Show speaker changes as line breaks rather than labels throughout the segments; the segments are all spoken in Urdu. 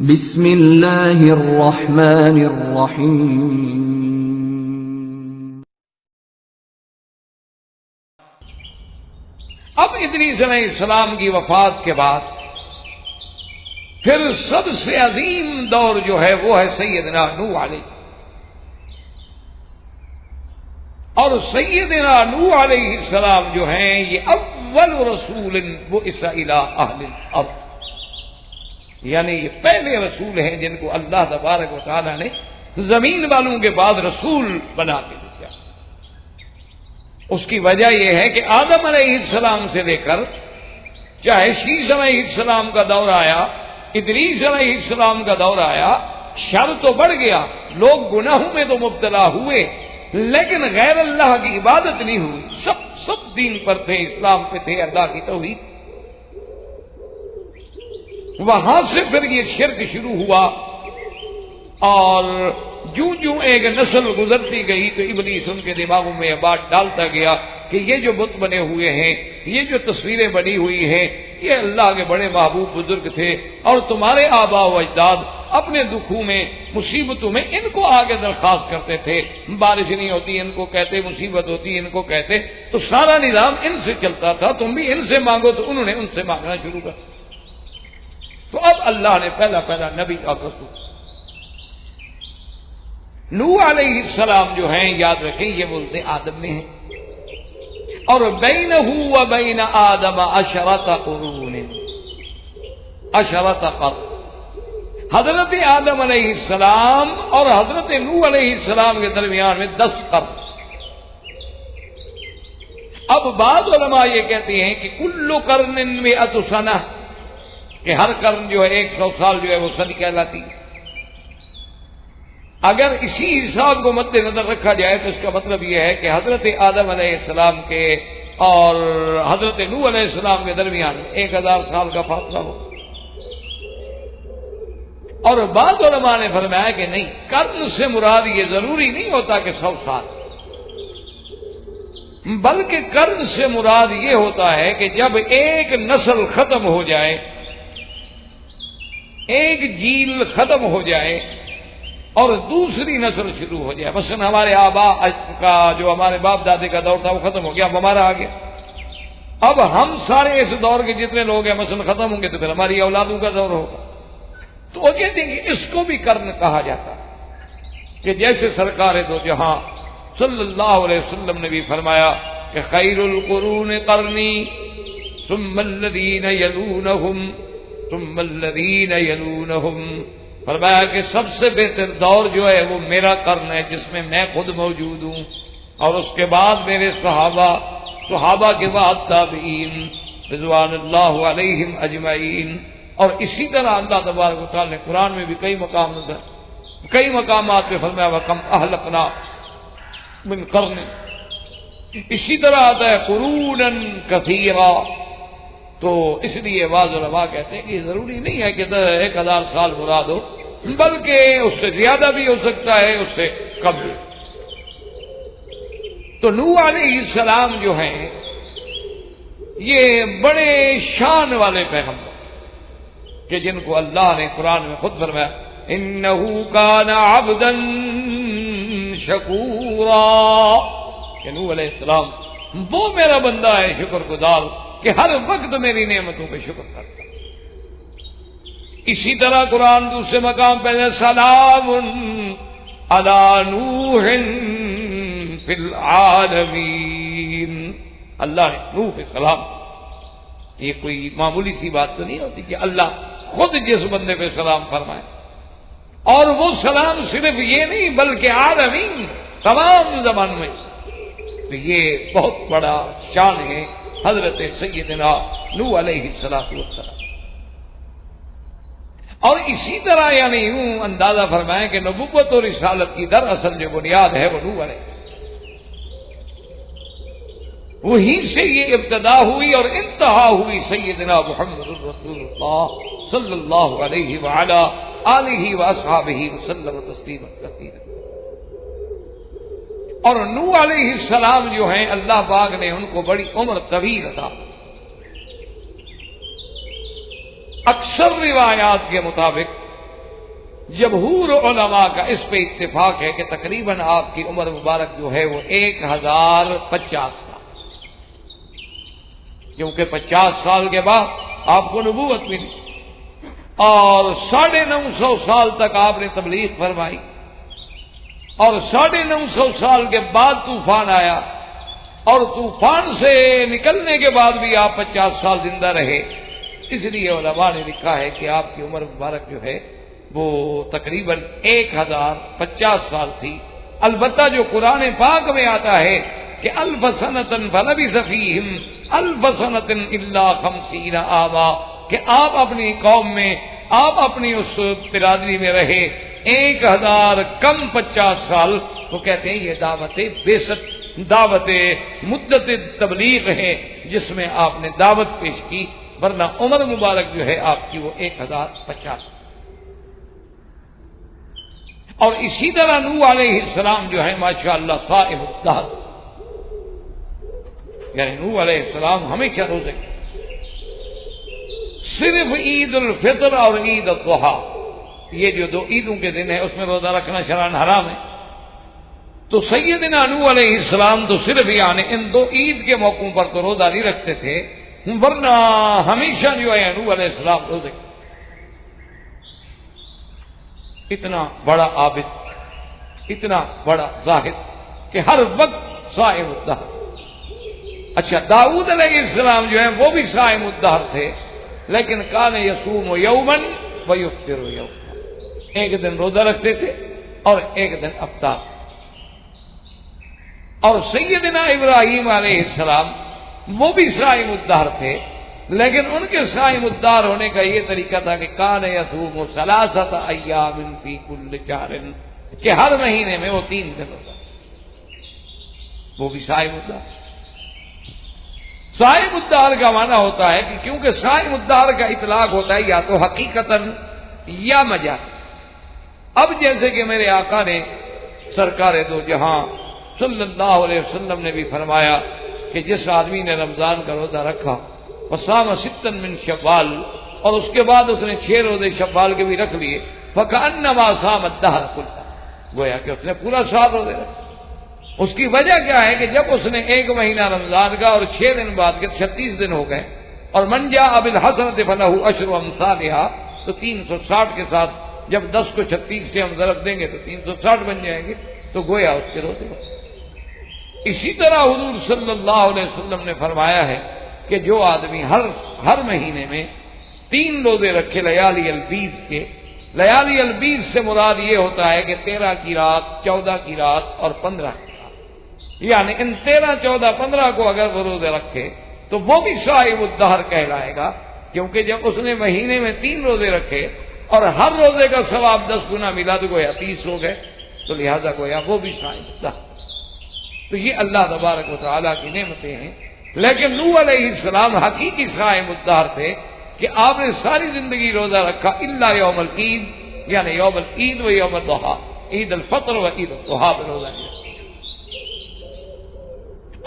بسم اللہ الرحمن الرحیم۔
اب ادریس علیہ السلام کی وفات کے بعد پھر سب سے عظیم دور جو ہے وہ ہے سیدنا نوح علیہ، اور سیدنا نوح علیہ السلام جو ہیں یہ اول رسول بعث الی اہل الارض، یعنی یہ پہلے رسول ہیں جن کو اللہ تبارک و تعالی نے زمین والوں کے بعد رسول بنا کے دیا۔ اس کی وجہ یہ ہے کہ آدم علیہ السلام سے لے کر چاہے شیس علیہ السلام کا دور آیا، ادریس علیہ السلام کا دور آیا، شر تو بڑھ گیا، لوگ گناہوں میں تو مبتلا ہوئے لیکن غیر اللہ کی عبادت نہیں ہوئی، سب دین پر تھے، اسلام پہ تھے، اللہ کی توحید۔ وہاں سے پھر یہ شرک شروع ہوا، اور جو ایک نسل گزرتی گئی تو ابلیس ان کے دماغوں میں یہ بات ڈالتا گیا کہ یہ جو بت بنے ہوئے ہیں، یہ جو تصویریں بنی ہوئی ہیں، یہ اللہ کے بڑے محبوب بزرگ تھے، اور تمہارے آباء و اجداد اپنے دکھوں میں مصیبتوں میں ان کو آگے درخواست کرتے تھے، بارش نہیں ہوتی ان کو کہتے، مصیبت ہوتی ان کو کہتے، تو سارا نظام ان سے چلتا تھا، تم بھی ان سے مانگو، تو انہوں نے ان سے مانگنا شروع کر۔ تو اب اللہ نے پہلا نبی کا رسول نوح علیہ السلام جو ہیں، یاد رکھیں یہ بولتے آدم میں ہیں، اور بینہ و بین آدم عشرۃ قرون، عشرۃ قرن، حضرت آدم علیہ السلام اور حضرت نوح علیہ السلام کے درمیان میں 10 قرن۔ اب بعض علماء یہ کہتے ہیں کہ کل قرن 100 سنہ، کہ ہر قرن جو ہے 100 سال جو ہے وہ صدی کہلاتی ہے۔ اگر اسی حساب کو مد نظر رکھا جائے تو اس کا مطلب یہ ہے کہ حضرت آدم علیہ السلام کے اور حضرت نوح علیہ السلام کے درمیان 1000 سال کا فاصلہ ہو۔ اور بعض علماء نے فرمایا کہ نہیں، قرن سے مراد یہ ضروری نہیں ہوتا کہ 100 سال، بلکہ قرن سے مراد یہ ہوتا ہے کہ جب ایک نسل ختم ہو جائے، ایک جیل ختم ہو جائے اور دوسری نسل شروع ہو جائے۔ مثلا ہمارے آباء کا جو ہمارے باپ دادے کا دور تھا وہ ختم ہو گیا، اب ہمارا آ گیا، اب ہم سارے اس دور کے جتنے لوگ ہیں مثلا ختم ہوں گے تو پھر ہماری اولادوں کا دور ہوگا۔ تو وہ کہتے ہیں کہ اس کو بھی قرن کہا جاتا ہے، کہ جیسے سرکار دو جہاں صلی اللہ علیہ وسلم نے بھی فرمایا کہ خیر القرون قرنی ثم الذین یلونہم ثم الذین یلونہم، فرمایا کہ سب سے بہتر دور جو ہے وہ میرا قرن ہے جس میں میں خود موجود ہوں، اور اس کے بعد میرے صحابہ کے بعد تابعین رضوان اللہ علیہم اجمعین۔ اور اسی طرح اللہ تبارک و تعالی نے قرآن میں بھی کئی مقامات پہ فرمایا وَكَمْ أَهْلَكْنَا مِنْ قَرْنٍ، اسی طرح آتا ہے قرونا کثیرا۔ تو اس لیے بعض علماء کہتے ہیں کہ ضروری نہیں ہے کہ 1000 سال مراد ہو، بلکہ اس سے زیادہ بھی ہو سکتا ہے، اس سے کم بھی۔ تو نوح علیہ السلام جو ہیں یہ بڑے شان والے پیغمبر کہ جن کو اللہ نے قرآن میں خود فرمایا انہ کان عبدا شکورا، کہ نوح علیہ السلام وہ میرا بندہ ہے شکر گزار کہ ہر وقت میری نعمتوں پہ شکر کرتا۔ اسی طرح قرآن دوسرے مقام پہ سلام علی نوح فی العالمین، اللہ نے نوح پہ سلام۔ یہ کوئی معمولی سی بات تو نہیں ہوتی کہ اللہ خود جس بندے پہ سلام فرمائے، اور وہ سلام صرف یہ نہیں بلکہ عالمین، تمام زمان میں۔ تو یہ بہت بڑا شان ہے حضرت سیدنا نوح علیہ السلام۔ اور اسی طرح یعنی یوں اندازہ فرمائیں کہ نبوت اور رسالت کی دراصل جو بنیاد ہے وہ نوح علیہ السلام، وہیں سے یہ ابتدا ہوئی اور انتہا ہوئی سیدنا محمد رسول اللہ صلی اللہ علیہ وعلا آلہ واصحابہ وسلم تسلیما کثیرا۔ اور نوح علیہ السلام جو ہیں اللہ پاک نے ان کو بڑی عمر طویل عطا، اکثر روایات کے مطابق جمہور علماء کا اس پہ اتفاق ہے کہ تقریباً آپ کی عمر مبارک جو ہے وہ 1050 سال، کیونکہ 50 سال کے بعد آپ کو نبوت ملی اور 950 سال تک آپ نے تبلیغ فرمائی، اور 950 سال کے بعد طوفان آیا، اور طوفان سے نکلنے کے بعد بھی آپ 50 سال زندہ رہے۔ اس لیے علماء نے لکھا ہے کہ آپ کی عمر مبارک جو ہے وہ تقریباً 1050 سال تھی۔ البتہ جو قرآن پاک میں آتا ہے کہ الف سنۃ فلبث فیہم الف سنۃ الا 50 عاما، کہ آپ اپنی قوم میں، آپ اپنی اس برادری میں رہے 1000 کم 50 سال، تو کہتے ہیں یہ دعوت بعثت، دعوت مدت تبلیغ ہے جس میں آپ نے دعوت پیش کی، ورنہ عمر مبارک جو ہے آپ کی وہ 1050۔ اور اسی طرح نوح علیہ السلام جو ہے ماشاءاللہ صائم الدہر، یعنی نوح علیہ السلام ہمیشہ روزے، صرف عید الفطر اور عید الاضحیٰ، یہ جو 2 عیدوں کے دن ہے اس میں روزہ رکھنا شرعاً حرام ہے۔ تو سیدنا نوح علیہ السلام تو صرف یعنی ان 2 عید کے موقعوں پر تو روزہ نہیں رکھتے تھے، ورنہ ہمیشہ جو ہے نوح علیہ السلام روزے۔ اتنا بڑا عابد، اتنا بڑا زاہد کہ ہر وقت صائم الدہر۔ اچھا، داؤد علیہ السلام جو ہیں وہ بھی صائم الدہر تھے، لیکن کان یصوم یوما ویفطر یوما، ایک دن روزہ رکھتے تھے اور ایک دن افطار۔ اور سیدنا ابراہیم علیہ السلام وہ بھی صائم الدہر تھے، لیکن ان کے صائم الدہر ہونے کا یہ طریقہ تھا کہ کان یصوم 3 ایام فی کل شہر، کہ ہر مہینے میں وہ 3 دن ہوتا، وہ بھی صائم الدہر۔ صائم الدہر کا معنی ہوتا ہے کہ کیونکہ صائم الدہر کا اطلاق ہوتا ہے یا تو حقیقتاً یا مجازاً۔ اب جیسے کہ میرے آقا نے سرکار دو جہاں صلی اللہ علیہ وسلم نے بھی فرمایا کہ جس آدمی نے رمضان کا روزہ رکھا وصام 6 من شوال، اور اس کے بعد اس نے 6 روزے شوال کے بھی رکھ لیے، فکأنما صام الدہر کلہ، گویا کہ اس نے پورا سال روزے رکھا۔ اس کی وجہ کیا ہے کہ جب اس نے 1 مہینہ رمضان کا اور 6 دن بعد کے 36 دن ہو گئے، اور من جاء بالحسنۃ فلہ عشر امثالھا، تو 360 کے ساتھ جب 10 کو 36 سے ہم ضرب دیں گے تو 360 بن جائیں گے، تو گویا اس کے روزے رکھے۔ اسی طرح حضور صلی اللہ علیہ وسلم نے فرمایا ہے کہ جو آدمی ہر مہینے میں 3 روزے رکھے لیالی البیض کے، لیالی البیض سے مراد یہ ہوتا ہے کہ 13 کی رات، 14 کی رات اور 15 کی رات، یعنی ان 13، 14، 15 کو اگر وہ روزے رکھے تو وہ بھی صائم الدہر کہلائے گا، کیونکہ جب اس نے مہینے میں 3 روزے رکھے اور ہر روزے کا ثواب 10 گنا ملا تو گویا 30 ہو گئے، تو لہذا گویا وہ بھی صائم الدہر۔ تو یہ اللہ تبارک و تعالیٰ کی نعمتیں ہیں۔ لیکن نوح علیہ السلام حقیقی صائم الدہر تھے کہ آپ نے ساری زندگی روزہ رکھا الا یوم العید، یعنی یوم العید و یوم الضحیٰ، عید الفطر و عید الاضحیٰ پہ روزہ لیا۔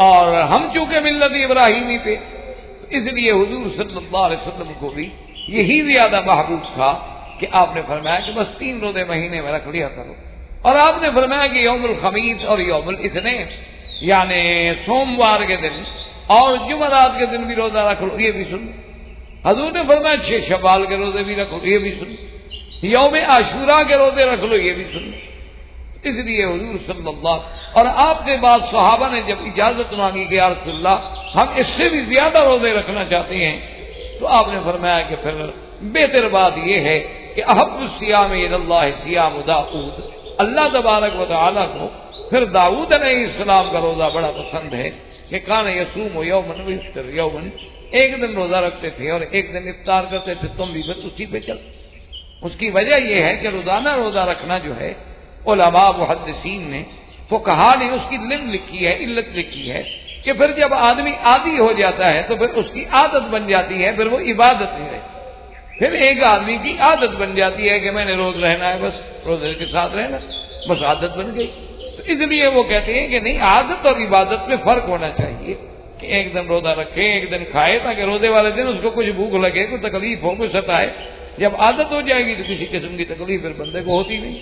اور ہم چونکہ ملت ابراہیمی تھے، اس لیے حضور صلی اللہ علیہ وسلم کو بھی یہی زیادہ محبوب تھا کہ آپ نے فرمایا کہ بس 3 روزے مہینے میں رکھ لیا کرو، اور آپ نے فرمایا کہ یوم الخمیس اور یوم الاثنین، یعنی سوموار کے دن اور جمعرات کے دن بھی روزہ رکھ لو، یہ بھی سن۔ حضور نے فرمایا 6 شوال کے روزے بھی رکھ لو، یہ بھی سن۔ یوم عاشوراء کے روزے رکھ لو، یہ بھی سن۔ اس لیے حضور صلی اللہ، اور آپ کے بعد صحابہ نے جب اجازت مانگی کہ یا رسول اللہ ہم اس سے بھی زیادہ روزے رکھنا چاہتے ہیں، تو آپ نے فرمایا کہ پھر بہتر بات یہ ہے کہ احب الصیام الی اللہ صیام داؤد، اللہ تبارک و تعالیٰ کو پھر داؤد علیہ السلام کا روزہ بڑا پسند ہے کہ کان یصوم یوما ویفطر یوما، ایک دن روزہ رکھتے تھے اور ایک دن افطار کرتے تھے، تم بھی بس اسی پہ چل۔ اس کی وجہ یہ ہے کہ روزانہ روزہ رکھنا جو ہے علماء محدثین نے، فقہا نے اس کی لم لکھی ہے، علت لکھی ہے کہ پھر جب آدمی عادی ہو جاتا ہے تو پھر اس کی عادت بن جاتی ہے، پھر وہ عبادت نہیں رہتی۔ پھر ایک آدمی کی عادت بن جاتی ہے کہ میں نے روز رہنا ہے، بس روزے کے ساتھ رہنا، بس عادت بن گئی۔ تو اس لیے وہ کہتے ہیں کہ نہیں، عادت اور عبادت میں فرق ہونا چاہیے۔ کہ ایک دن روزہ رکھے ایک دن کھائے تاکہ روزے والے دن اس کو کچھ بھوک لگے کوئی تکلیف ہو کوئی ستائے. جب عادت ہو جائے گی تو کسی قسم کی تکلیف پھر بندے کو ہوتی نہیں.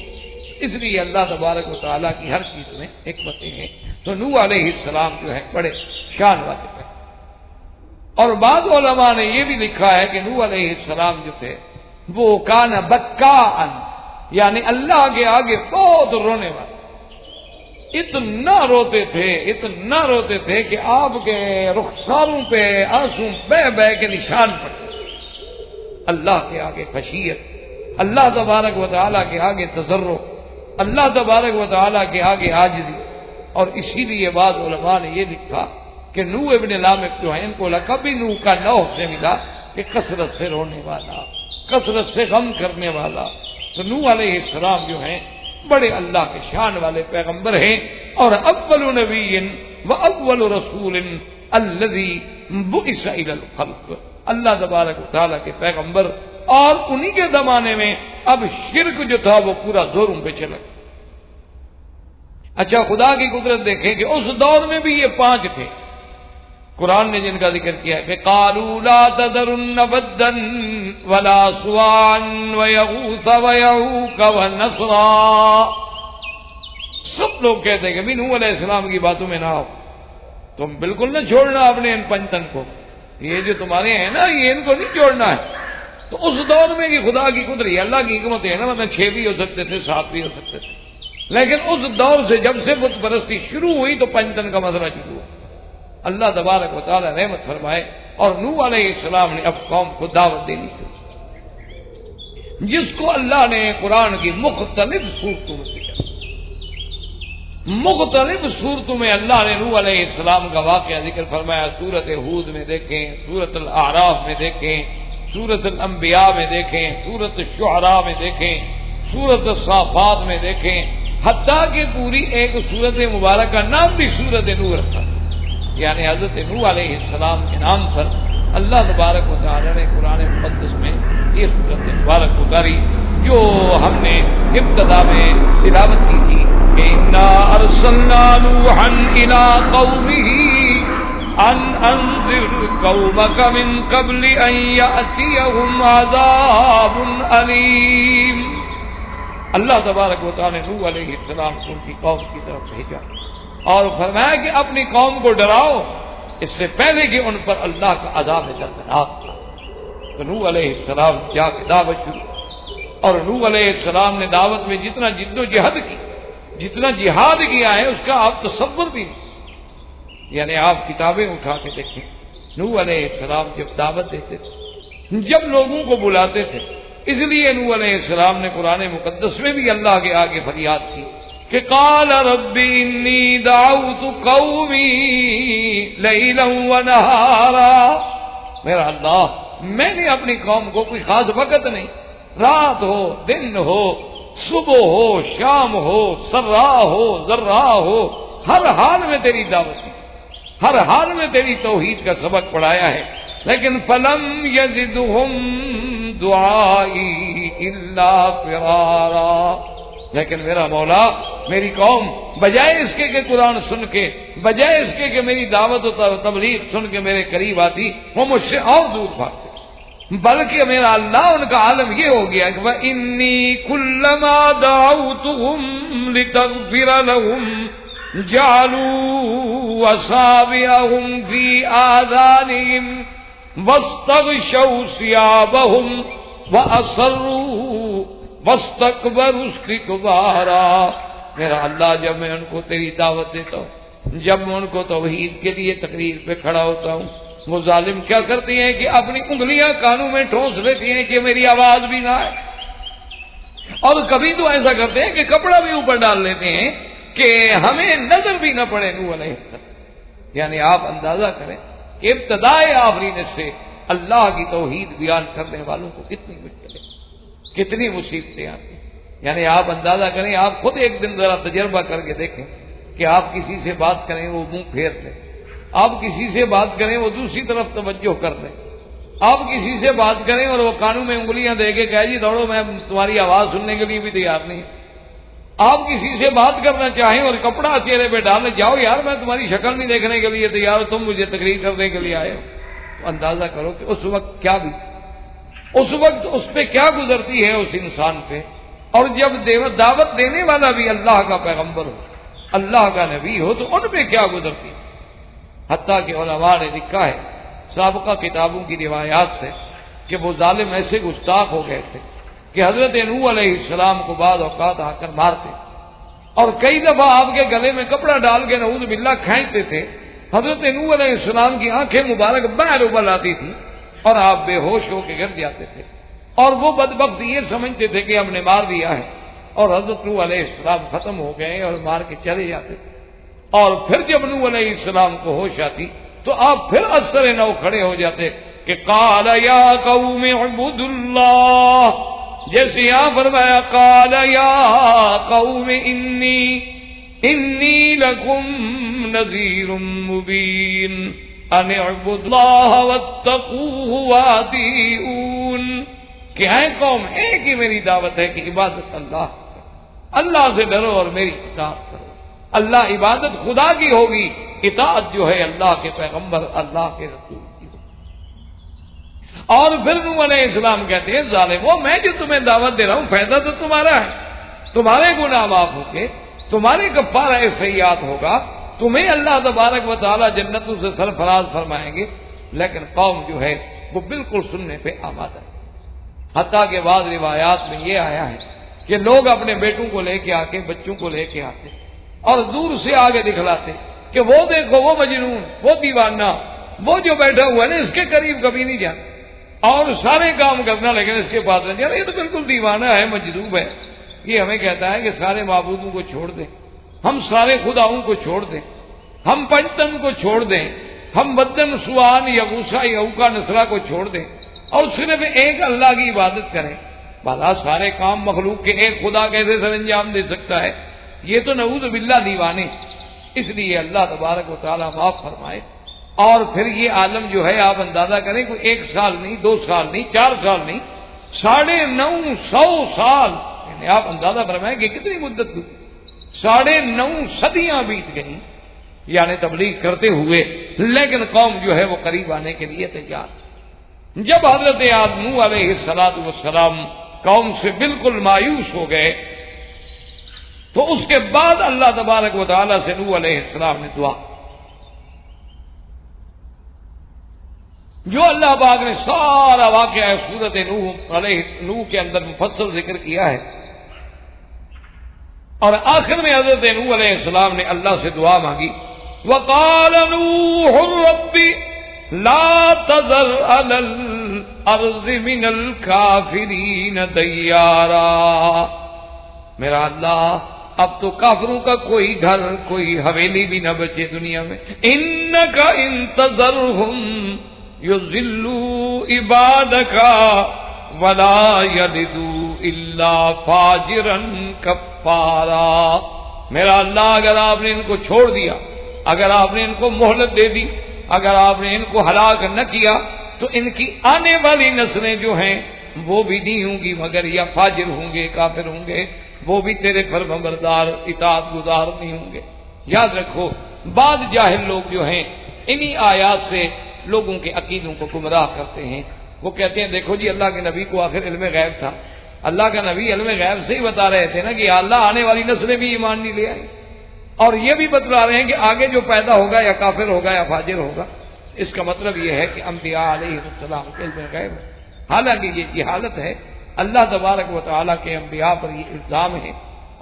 اس لیے اللہ تبارک و تعالیٰ کی ہر چیز میں حکمتیں ہیں. تو نوح علیہ السلام جو ہے بڑے شان والے تھے. اور بعض علماء نے یہ بھی لکھا ہے کہ نوح علیہ السلام جو تھے وہ کان بکاء، یعنی اللہ کے آگے بہت رونے والے. اتنا روتے تھے کہ آپ کے رخساروں پہ آنسو بہ بہ کے نشان پڑتے. اللہ کے آگے خشیت، اللہ تبارک و تعالیٰ کے آگے تضرع، اللہ تبارک و تعالیٰ کے آگے عاجزی. اور اسی لیے بعض علماء نے یہ لکھا کہ نوح ابن لامک جو ہے ان کو لقب بھی نوح کا نوح سے ملا کہ کثرت سے رونے والا، کثرت سے غم کرنے والا. تو نوح علیہ السلام جو ہیں بڑے اللہ کے شان والے پیغمبر ہیں. اور اول نبی و اول رسول الذی بعث الی الخلق، اللہ تبارک و تعالیٰ کے پیغمبر. اور انہی کے زمانے میں اب شرک جو تھا وہ پورا زوروں پہ چلا. اچھا خدا کی قدرت دیکھیں کہ اس دور میں بھی یہ 5 تھے قرآن نے جن کا ذکر کیا ہے کہ قالوا لا تذرن ودا ولا سواعا ويغوث ويعوق ونسرا. سب لوگ کہتے ہیں کہ نوح علیہ السلام کی باتوں میں نہ آؤ، تم بالکل نہ چھوڑنا اپنے ان 5 تن کو، یہ جو تمہارے ہیں نا یہ ان کو نہیں چھوڑنا ہے. تو اس دور میں کہ خدا کی قدرت اللہ کی حکمت ہے نا، ورنہ 6 بھی ہو سکتے تھے 7 بھی ہو سکتے تھے. لیکن اس دور سے جب سے بت پرستی شروع ہوئی تو 5 تن کا مسئلہ شروع ہوا. اللہ تبارک و تعالی رحمت فرمائے. اور نوح علیہ السلام نے اب قوم کو دعوت دینی تھی جس کو اللہ نے قرآن کی مختلف صورتوں میں دیا. مختلف صورتوں میں اللہ نے نوح علیہ السلام کا واقعہ ذکر فرمایا. سورت ہود میں دیکھیں، سورت الاعراف میں دیکھیں، سورت الانبیاء میں دیکھیں، سورت الشعراء میں دیکھیں، سورت الصافات میں دیکھیں، حتیٰ کہ پوری ایک سورت مبارک کا نام بھی سورت نوح رکھا، یعنی حضرت نوح علیہ السلام کے نام پر اللہ تبارک و تعالی نے قرآن مقدس میں یہ سورت مبارک اتاری جو ہم نے ابتدا میں تلاوت کی تھی کہ انا ارسلنا نوحا الى قومه ان انذر قومك من قبل ان يأتيهم عذاب علیم. اللہ تبارک و تعالی نے نوح علیہ السلام کو ان کی قوم کی طرف بھیجا اور فرمایا کہ اپنی قوم کو ڈراؤ اس سے پہلے کہ ان پر اللہ کا عذاب دردناک تھا. تو نوح علیہ السلام جا کے دعوت شروع. اور نوح علیہ السلام نے دعوت میں جتنا جد و جہد کی، جتنا جہاد کیا ہے اس کا آپ تصور بھی نہیں. یعنی آپ کتابیں اٹھا کے دیکھیں نوح علیہ السلام جب دعوت دیتے تھے، جب لوگوں کو بلاتے تھے. اس لیے نوح علیہ السلام نے قرآن مقدس میں بھی اللہ کے آگے فریاد کی کہ قال رب انی دعوت قومی لیلا ونہارا. میرا اللہ میں نے اپنی قوم کو کوئی خاص وقت نہیں، رات ہو دن ہو صبح ہو شام ہو سرا ہو ذرا ہو، ہر حال میں تیری دعوت دی، ہر حال میں تیری توحید کا سبق پڑھایا ہے. لیکن فلم یزدہم دعائی الا فرارا. لیکن میرا مولا میری قوم بجائے اس کے کہ قرآن سن کے، بجائے اس کے کہ میری دعوت و تبلیغ سن کے میرے قریب آتی، وہ مجھ سے اور دور بھاگتے. بلکہ میرا اللہ ان کا عالم یہ ہو گیا کہ وَإِنِّي كُلَّمَا دَعَوْتُهُمْ لِتَغْفِرَ لَهُمْ جَعَلُوا أَصَابِعَهُمْ فِي آذَانِهِمْ وَاسْتَغْشَوْا ثِيَابَهُمْ وَأَصَرُّوا وَاسْتَكْبَرُوا اسْتِكْبَارًا. میرا اللہ جب میں ان کو تیری دعوت دیتا ہوں، جب میں ان کو توحید کے لیے تقریر پہ کھڑا ہوتا ہوں، وہ ظالم کیا کرتی ہیں کہ اپنی انگلیاں کانوں میں ٹھونس لیتی ہیں کہ میری آواز بھی نہ آئے. اور کبھی تو ایسا کرتے ہیں کہ کپڑا بھی اوپر ڈال لیتے ہیں کہ ہمیں نظر بھی نہ پڑے نوح علیہ السلام. یعنی آپ اندازہ کریں کہ ابتدائے آفرینت سے اللہ کی توحید بیان کرنے والوں کو کتنی مشکلیں، کتنی مصیبتیں آتی ہیں. یعنی آپ اندازہ کریں، آپ خود ایک دن ذرا تجربہ کر کے دیکھیں کہ آپ کسی سے بات کریں وہ منہ پھیر لیں، آپ کسی سے بات کریں وہ دوسری طرف توجہ کر لیں، آپ کسی سے بات کریں اور وہ کانوں میں انگلیاں دے کے کہے جی دوڑو میں تمہاری آواز سننے کے لیے بھی تیار نہیں. آپ کسی سے بات کرنا چاہیں اور کپڑا چہرے پہ ڈالنے جاؤ، یار میں تمہاری شکل نہیں دیکھنے کے لیے تیار ہوں، تم مجھے تقریر کرنے کے لیے آئے ہو، تو اندازہ کرو کہ اس وقت کیا بھی، اس وقت اس پہ کیا گزرتی ہے اس انسان پہ۔ اور جب دعوت دینے والا بھی اللہ کا پیغمبر ہو، اللہ کا نبی ہو، تو ان پہ کیا گزرتی ہے۔ حتیٰ کہ علماء نے لکھا ہے سابقہ کتابوں کی روایات سے کہ وہ ظالم ایسے گستاخ ہو گئے تھے کہ حضرت نوح علیہ السلام کو بعض اوقات آ کر مارتے، اور کئی دفعہ آپ کے گلے میں کپڑا ڈال کے نعوذ باللہ کھینچتے تھے۔ حضرت نوح علیہ السلام کی آنکھیں مبارک باہر ابل آتی تھی اور آپ بے ہوش ہو کے گر جاتے تھے، اور وہ بدبخت یہ سمجھتے تھے کہ ہم نے مار دیا ہے، اور حضرت نوح علیہ السلام ختم ہو گئے اور مار کے چلے جاتے تھے۔ اور پھر جب نوح علیہ السلام کو ہوش آتی تو آپ پھر اثر نو کھڑے ہو جاتے کہ قال یا قوم اعبدوا اللہ، جیسے یہاں فرمایا قال یا قوم انی لکم نذیر مبین ان اعبدوا اللہ واتقوہ واطیعون، کہ اے قوم ایک ہی میری دعوت ہے کہ عبادت اللہ سے ڈرو اور میری اطاعت کرو۔ اللہ عبادت خدا کی ہوگی، اطاعت جو ہے اللہ کے پیغمبر اللہ کے رسول کی ہوگی۔ اور پھر نوح علیہ السلام کہتے ہیں ظالمو، میں جو تمہیں دعوت دے رہا ہوں فائدہ تو تمہارا ہے، تمہارے گناہ معاف ہوں گے، تمہارے کفارہ سیئات ہوگا، تمہیں اللہ تبارک و تعالی جنتوں سے سرفراز فرمائیں گے، لیکن قوم جو ہے وہ بالکل سننے پہ آمادہ ہے۔ حتیٰ کہ بعض روایات میں یہ آیا ہے کہ لوگ اپنے بیٹوں کو لے کے آ کے بچوں کو لے کے آتے اور دور سے آگے دکھلاتے کہ وہ دیکھو وہ مجنون، وہ دیوانہ، وہ جو بیٹھا ہوا ہے نا اس کے قریب کبھی نہیں جانا، اور سارے کام کرنا لیکن اس کے پاس نہیں جانا، یہ تو بالکل دیوانہ ہے، مجذوب ہے۔ یہ ہمیں کہتا ہے کہ سارے معبودوں کو چھوڑ دیں، ہم سارے خداؤں کو چھوڑ دیں، ہم پنجتن کو چھوڑ دیں، ہم بدن سوان یا غوثہ یا اوکا نسرا کو چھوڑ دیں اور صرف ایک اللہ کی عبادت کریں۔ بھلا سارے کام مخلوق کے ایک خدا کیسے سر انجام دے سکتا ہے؟ یہ تو نعوذ باللہ دیوانے۔ اس لیے اللہ تبارک و تعالیٰ معاف فرمائے۔ اور پھر یہ عالم جو ہے آپ اندازہ کریں کوئی 1 سال نہیں، 2 سال نہیں، 4 سال نہیں، 950 سال، یعنی آپ اندازہ فرمائیں کہ کتنی مدت ہوئی، 9.5 صدیاں بیت گئیں یعنی تبلیغ کرتے ہوئے، لیکن قوم جو ہے وہ قریب آنے کے لیے تیار۔ جب حضرت نوح علیہ السلام قوم سے بالکل مایوس ہو گئے تو اس کے بعد اللہ تبارک و تعالیٰ سے نوح علیہ السلام نے دعا، جو اللہ پاک نے سارا واقعہ سورت نوح کے اندر مفصل ذکر کیا ہے، اور آخر میں حضرت نوح علیہ السلام نے اللہ سے دعا مانگی، وقال نوح رب لا تذر على الارض من الكافرین دیارا، میرا اللہ اب تو کافروں کا کوئی گھر، کوئی حویلی بھی نہ بچے دنیا میں، انک ان تذرہم یضلوا عبادک ولا یلدوا الا فاجرا کفارا، میرا اللہ اگر آپ نے ان کو چھوڑ دیا، اگر آپ نے ان کو مہلت دے دی، اگر آپ نے ان کو ہلاک نہ کیا تو ان کی آنے والی نسلیں جو ہیں وہ بھی نہیں ہوں گی مگر یا فاجر ہوں گے، کافر ہوں گے، وہ بھی تیرے فرمانبردار اطاعت گزار نہیں ہوں گے۔ یاد رکھو بعض جاہل لوگ جو ہیں انہی آیات سے لوگوں کے عقیدوں کو گمراہ کرتے ہیں۔ وہ کہتے ہیں دیکھو جی اللہ کے نبی کو آخر علم غیب تھا، اللہ کا نبی علم غیب سے ہی بتا رہے تھے نا کہ اللہ آنے والی نسلیں بھی ایمان نہیں لے آئیں، اور یہ بھی بتلا رہے ہیں کہ آگے جو پیدا ہوگا یا کافر ہوگا یا فاجر ہوگا۔ اس کا مطلب یہ ہے کہ انبیاء علیہ السلام کے علم غیب ہے، حالانکہ یہ جہالت ہے۔ اللہ تبارک و تعالیٰ کے انبیاء پر یہ الزام ہے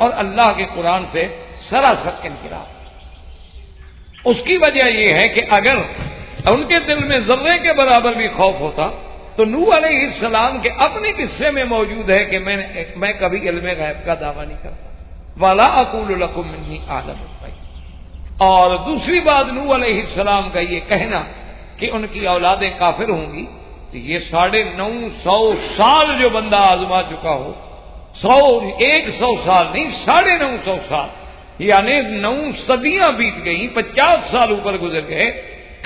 اور اللہ کے قرآن سے سراسر انحراف۔ اس کی وجہ یہ ہے کہ اگر ان کے دل میں ذرے کے برابر بھی خوف ہوتا تو نوح علیہ السلام کے اپنے قصے میں موجود ہے کہ میں کبھی علم غیب کا دعویٰ نہیں کرتا، وَلَا أَقُولُ لَكُمْ إِنِّي أَعْلَمُ الْغَيْبَ۔ اور دوسری بات نوح علیہ السلام کا یہ کہنا کہ ان کی اولادیں کافر ہوں گی، تو یہ 950 سال جو بندہ آزما چکا ہو، 100 سال نہیں 950 سال، یعنی 9 صدیاں بیت گئیں، 50 سال اوپر گزر گئے،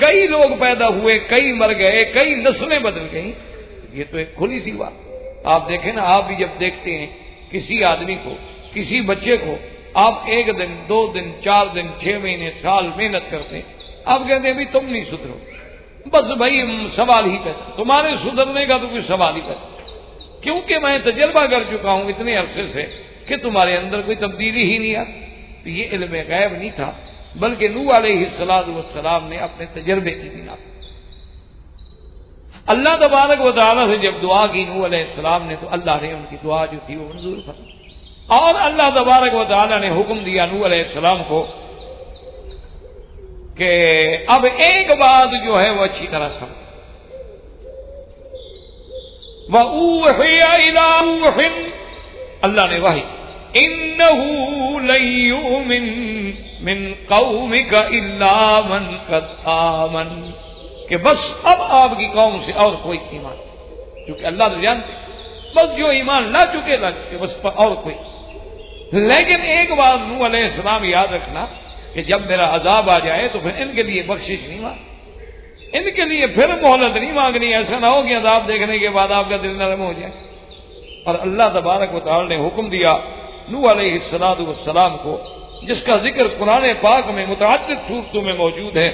کئی لوگ پیدا ہوئے، کئی مر گئے، کئی نسلیں بدل گئیں۔ یہ تو ایک کھلی سی بات۔ آپ دیکھیں نا، آپ بھی جب دیکھتے ہیں کسی آدمی کو کسی بچے کو آپ 1 دن 2 دن 4 دن 6 مہینے سال محنت کرتے ہیں، آپ کہتے ہیں بھی تم نہیں سدھرو، بس بھائی سوال ہی پیدا، تمہارے سدھرنے کا تو کوئی سوال ہی پیدا، کیونکہ میں تجربہ کر چکا ہوں اتنے عرصے سے کہ تمہارے اندر کوئی تبدیلی ہی نہیں آتی۔ تو یہ علم غیب نہیں تھا، بلکہ نوح علیہ السلام نے اپنے تجربے کی بنا پر اللہ تبارک و تعالیٰ سے جب دعا کی نوح علیہ السلام نے، تو اللہ نے ان کی دعا جو تھی وہ منظور فرمائی، اور اللہ تبارک و تعالیٰ نے حکم دیا نوح علیہ السلام کو کہ اب ایک بات جو ہے وہ اچھی طرح سمجھ، وَأُوحِيَ إِلَىٰ نُوحٍ، اللہ نے وحی، إِنَّهُ لَن يُؤْمِن مِّن قَوْمِكَ إِلَّا مَن قَدْ آمَنَ، کہ بس اب آپ کی قوم سے اور کوئی ایمان، کیونکہ اللہ تو جانتے بس جو ایمان لا چکے بس اور کوئی۔ لیکن ایک بات نوح علیہ السلام یاد رکھنا کہ جب میرا عذاب آ جائے تو پھر ان کے لیے بخشش نہیں مانگ، ان کے لیے پھر مہلت نہیں مانگنی، ایسا نہ ہو کہ عذاب دیکھنے کے بعد آپ کا دل نرم ہو جائے۔ اور اللہ تبارک و تعالی نے حکم دیا نوح علیہ السلام کو، جس کا ذکر قرآن پاک میں متعدد صورتوں میں موجود ہے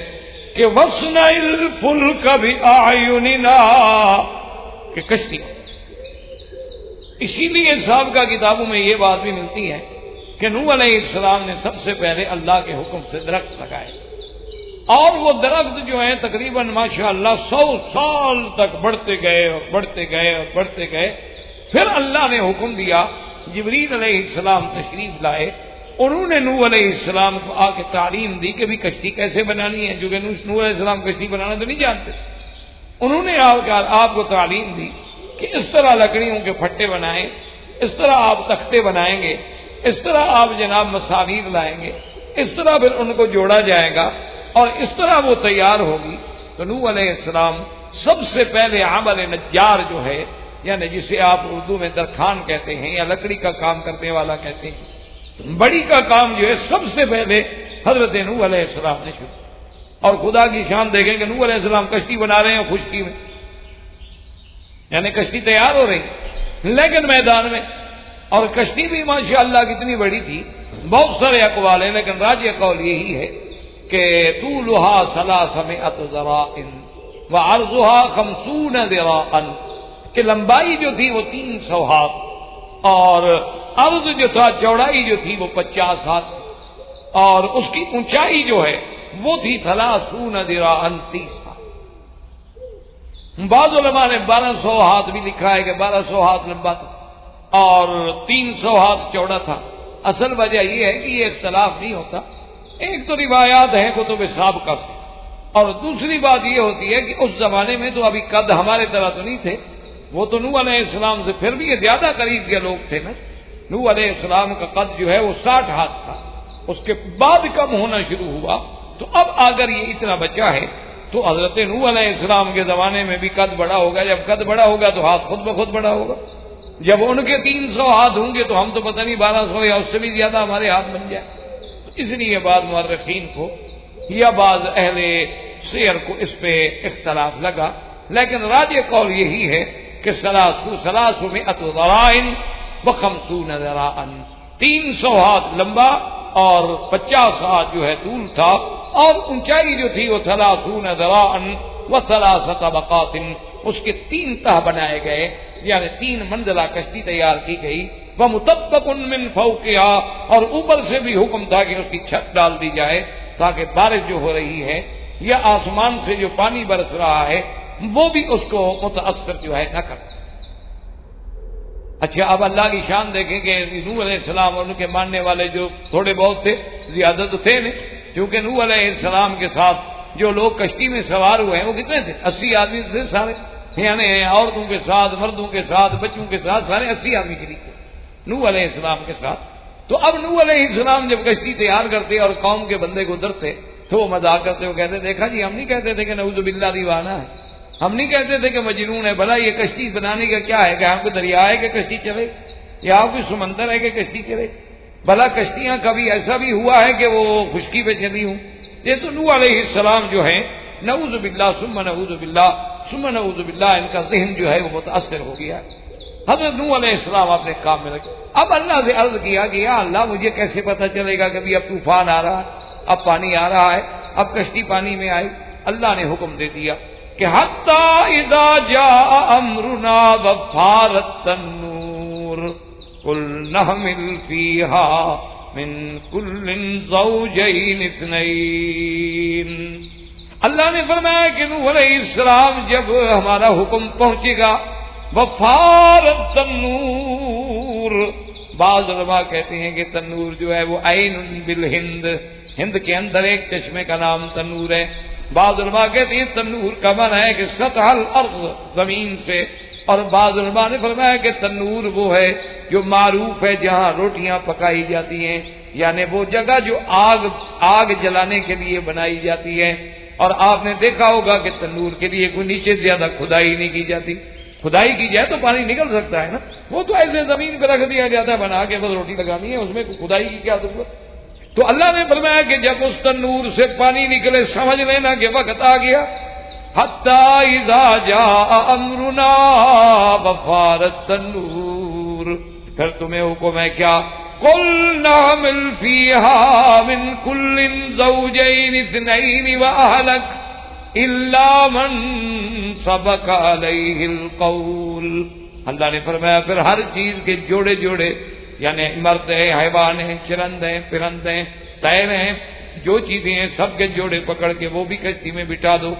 کہ وَاصْنَعِ الْفُلْكَ بِأَعْيُنِنَا، کہ کشتی۔ اسی لیے سابقہ کتابوں میں یہ بات بھی ملتی ہے کہ نوح علیہ السلام نے سب سے پہلے اللہ کے حکم سے درخت لگائے، اور وہ درخت جو ہیں تقریباً ماشاءاللہ 100 سال تک بڑھتے گئے اور بڑھتے گئے اور بڑھتے گئے۔ پھر اللہ نے حکم دیا، جبریل علیہ السلام تشریف لائے، انہوں نے نوح علیہ السلام کو آ کے تعلیم دی کہ بھی کشتی کیسے بنانی ہے، جو کہ نوح علیہ السلام کشتی بنانا تو نہیں جانتے، انہوں نے آپ کو تعلیم دی کہ اس طرح لکڑیوں کے پھٹے بنائیں، اس طرح آپ تختے بنائیں گے، اس طرح آپ جناب مسامیر لائیں گے، اس طرح پھر ان کو جوڑا جائے گا اور اس طرح وہ تیار ہوگی۔ تو نوح علیہ السلام سب سے پہلے عمل نجار جو ہے، یعنی جسے آپ اردو میں درخان کہتے ہیں یا لکڑی کا کام کرنے والا کہتے ہیں، بڑی کا کام جو ہے سب سے پہلے حضرت نوح علیہ السلام نے شروع۔ اور خدا کی شان دیکھیں کہ نوح علیہ السلام کشتی بنا رہے ہیں خشکی میں، یعنی کشتی تیار ہو رہی لیکن میدان میں، اور کشتی بھی ماشاءاللہ کتنی بڑی تھی، بہت سارے اقوال ہیں، لیکن راجح قول یہی ہے کہ طولها 300 ذراع وعرضها 50 ذراعا، کہ لمبائی جو تھی وہ 300 ہاتھ اور عرض جو تھا چوڑائی جو تھی وہ 50 ہاتھ، اور اس کی اونچائی جو ہے وہ تھی 30 ذراعا 30 ہاتھ۔ بعض علماء نے 1200 ہاتھ بھی لکھا ہے کہ 1200 ہاتھ لمبا تھا اور 300 ہاتھ چوڑا تھا۔ اصل وجہ یہ ہے کہ یہ اختلاف نہیں ہوتا، ایک تو روایات ہیں کتب سابقہ سے، اور دوسری بات یہ ہوتی ہے کہ اس زمانے میں تو ابھی قد ہمارے طرح تو نہیں تھے، وہ تو نوح علیہ السلام سے پھر بھی یہ زیادہ قریب کے لوگ تھے نا۔ نوح علیہ السلام کا قد جو ہے وہ 60 ہاتھ تھا، اس کے بعد کم ہونا شروع ہوا، تو اب اگر یہ اتنا بچا ہے تو حضرت نوح علیہ السلام کے زمانے میں بھی قد بڑا ہوگا، جب قد بڑا ہوگا تو ہاتھ خود بخود بڑا ہوگا، جب ان کے 300 ہاتھ ہوں گے تو ہم تو پتہ نہیں 1200 یا اس سے بھی زیادہ ہمارے ہاتھ بن جائے۔ اس لیے بعض مورخین کو یا بعض اہل سیر کو اس پہ اختلاف لگا، لیکن راجح قول یہی ہے کہ 300 ذراع و50 ذراعا، 300 ہاتھ لمبا اور 50 ہاتھ جو ہے طول تھا، اور اونچائی جو تھی وہ 30 ذراعا و3 طبقات، اس کے 3 تہ بنائے گئے، یعنی 3 منزلہ کشتی تیار کی گئی۔ وَمُطَبَّقٌ مِّن فَوْقِهَا، اور اوپر سے بھی حکم تھا کہ اس کی چھت ڈال دی جائے تاکہ بارش جو ہو رہی ہے یا آسمان سے جو پانی برس رہا ہے وہ بھی اس کو متاثر جو ہے نہ کر۔ اچھا اب اللہ کی شان دیکھیں کہ نوح علیہ السلام اور ان کے ماننے والے جو تھوڑے بہت تھے، زیادہ تو تھے نہیں، کیونکہ نوح علیہ السلام کے ساتھ جو لوگ کشتی میں سوار ہوئے ہیں وہ کتنے تھے؟ 80 آدمی تھے سارے، یعنی عورتوں کے ساتھ، مردوں کے ساتھ، بچوں کے ساتھ، سارے 80 آدمی کے لیے نوح علیہ السلام کے ساتھ۔ تو اب نوح علیہ السلام جب کشتی تیار کرتے اور قوم کے بندے گزرتے تو وہ مذاق کرتے، وہ کہتے دیکھا جی ہم نہیں کہتے تھے کہ نعوذ باللہ دیوانہ ہے، ہم نہیں کہتے تھے کہ مجنون ہے، بھلا یہ کشتی بنانے کا کیا ہے؟ کہ ہم کو دریا ہے کہ کشتی چلے، یا کوئی سمندر ہے کہ کشتی چلے؟ بھلا کشتیاں کبھی ایسا بھی ہوا ہے کہ وہ خشکی پہ چلی ہوں؟ یہ تو نوح علیہ السلام جو ہے نعوذ باللہ ثم نعوذ باللہ ثم نعوذ باللہ، ان کا ذہن جو ہے وہ متاثر ہو گیا۔ حضرت نوح علیہ السلام اپنے کام میں لگے. اب اللہ سے عرض کیا کہ یا اللہ مجھے کیسے پتہ چلے گا کہ اب طوفان آ رہا ہے، اب پانی آ رہا ہے، اب کشتی پانی میں آئی؟ اللہ نے حکم دے دیا کہ حتی اذا جاء امرنا وفارت النور قلنا احمل فیہا من کل زوجین اثنین. اللہ نے فرمایا کہ نوح علیہ السلام جب ہمارا حکم پہنچے گا وفارت تنور، بعض علماء کہتے ہیں کہ تنور جو ہے وہ عین بالہند، ہند کے اندر ایک چشمے کا نام تنور ہے. بعض علماء کہتے ہیں تنور کا معنی ہے کہ سطح الارض، زمین سے، اور بعض علماء نے فرمایا کہ تنور وہ ہے جو معروف ہے جہاں روٹیاں پکائی جاتی ہیں، یعنی وہ جگہ جو آگ جلانے کے لیے بنائی جاتی ہے. اور آپ نے دیکھا ہوگا کہ تنور کے لیے کوئی نیچے زیادہ کھدائی نہیں کی جاتی، کھدائی کی جائے تو پانی نکل سکتا ہے نا، وہ تو ایسے زمین پہ رکھ دیا جاتا ہے بنا کے، بس روٹی لگانی ہے، اس میں کھدائی کی کیا ضرورت. تو اللہ نے فرمایا کہ جب اس تنور سے پانی نکلے سمجھ لینا کہ وقت آ گیا. حتی اذا جاء امرنا وفارت النور، پھر تمہیں حکم ہے کیا؟ قلنا احمل فیہا من کل زوجین اثنین واہلک الا من سبق علیہ القول. اللہ نے فرمایا پھر ہر چیز کے جوڑے جوڑے، یعنی مرد ہیں، حیوان ہیں، چرند ہیں، پرند ہیں، طیر ہیں، جو چیزیں ہیں سب کے جوڑے پکڑ کے وہ بھی کشتی میں بٹھا دو.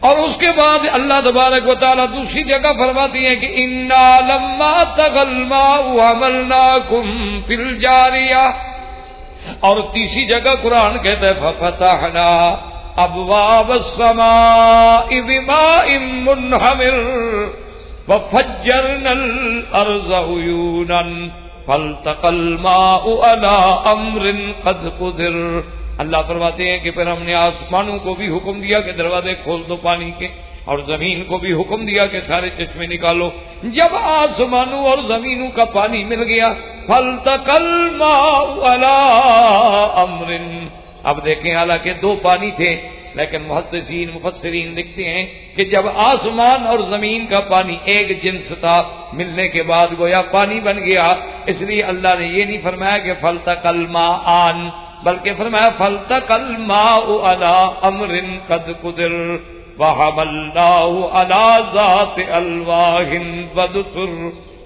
اور اس کے بعد اللہ تبارک و تعالیٰ دوسری جگہ فرماتی ہیں کہ انا لما طغى الماء حملناكم في الجاریہ. اور تیسری جگہ قرآن کہتا ہے ففتحنا ابواب السماء بماء منہمر وفجرنا الارض عیونا فالتقى الماء على امر قد قدر. اللہ فرماتے ہیں کہ پھر ہم نے آسمانوں کو بھی حکم دیا کہ دروازے کھول دو پانی کے، اور زمین کو بھی حکم دیا کہ سارے چشمے نکالو. جب آسمانوں اور زمینوں کا پانی مل گیا فالتقى الماء على امر. اب دیکھیں حالانکہ دو پانی تھے، لیکن مفسرین لکھتے ہیں کہ جب آسمان اور زمین کا پانی ایک جنس تھا، ملنے کے بعد گویا پانی بن گیا. اس لیے اللہ نے یہ نہیں فرمایا کہ فالتقى الماءان، بلکہ فرمایا فالتقى الماء على امر قد قدر وحملناه على ذات الواح ودسر.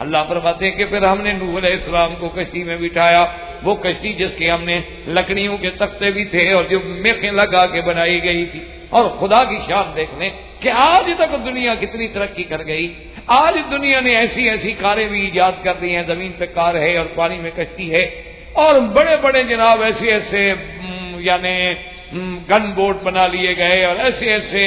اللہ فرماتے ہیں کہ پھر ہم نے نوح علیہ السلام کو کشتی میں بٹھایا، وہ کشتی جس کے ہم نے لکڑیوں کے تختے بھی تھے اور جو میخیں لگا کے بنائی گئی تھی. اور خدا کی شان دیکھ لیں کہ آج تک دنیا کتنی ترقی کر گئی. آج دنیا نے ایسی ایسی کاریں بھی ایجاد کر دی ہیں، زمین پہ کار ہے اور پانی میں کشتی ہے، اور بڑے بڑے جناب ایسے ایسے یعنی گن بوٹ بنا لیے گئے، اور ایسے ایسے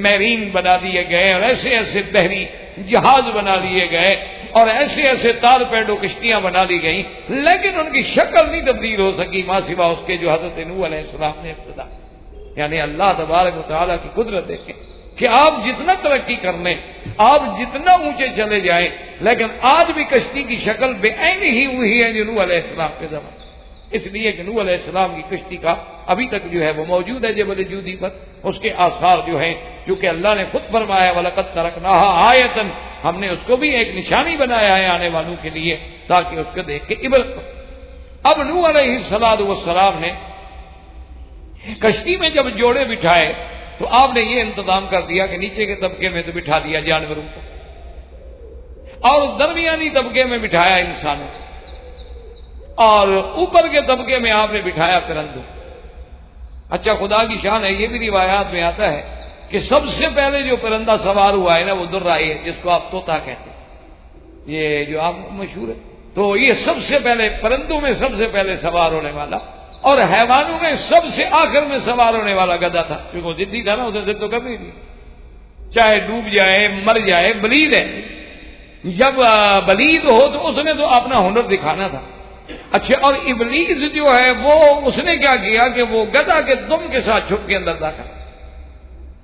میرین بنا دیے گئے، اور ایسے ایسے بحری جہاز بنا لیے گئے، اور ایسے ایسے تار پیڈو کشتیاں بنا لی گئیں، لیکن ان کی شکل نہیں تبدیل ہو سکی ماں سوا اس کے جو حضرت نوح علیہ السلام نے ابتدا. یعنی اللہ تبارک و تعالیٰ کی قدرت دیکھیں کہ آپ جتنا ترقی کر لیں، آپ جتنا اونچے چلے جائیں، لیکن آج بھی کشتی کی شکل بے عین ہی ہوئی ہے جو نوح علیہ السلام کے زمانے. اس لیے کہ نوح علیہ السلام کی کشتی کا ابھی تک جو ہے وہ موجود ہے جبل جودی پر، اس کے آثار جو ہیں، کیونکہ اللہ نے خود فرمایا وَلَقَدْ تَرَكْنَاهَا آیَةً، ہم نے اس کو بھی ایک نشانی بنایا ہے آنے والوں کے لیے تاکہ اس کو دیکھ کے عبرت. اب نوح علیہ السلام نے کشتی میں جب جوڑے بٹھائے تو آپ نے یہ انتظام کر دیا کہ نیچے کے طبقے میں تو بٹھا دیا جانوروں کو، اور درمیانی طبقے میں بٹھایا انسانوں، اور اوپر کے طبقے میں آپ نے بٹھایا پرندوں. اچھا خدا کی شان ہے، یہ بھی روایات میں آتا ہے کہ سب سے پہلے جو پرندہ سوار ہوا ہے نا وہ دررائی ہے، جس کو آپ طوطا کہتے ہیں، یہ جو آپ مشہور ہے. تو یہ سب سے پہلے پرندوں میں سب سے پہلے سوار ہونے والا، اور حیوانوں میں سب سے آخر میں سوار ہونے والا گدھا تھا، کیونکہ وہ ضدی تھا نا، اسے ضد تو کبھی نہیں، چاہے ڈوب جائے مر جائے. بلید ہے، جب بلید ہو تو اس نے تو اپنا ہنر دکھانا تھا. اچھا، اور ابلیس جو ہے وہ اس نے کیا کیا کہ وہ گدھا کے دم کے ساتھ چھپ کے اندر داخل،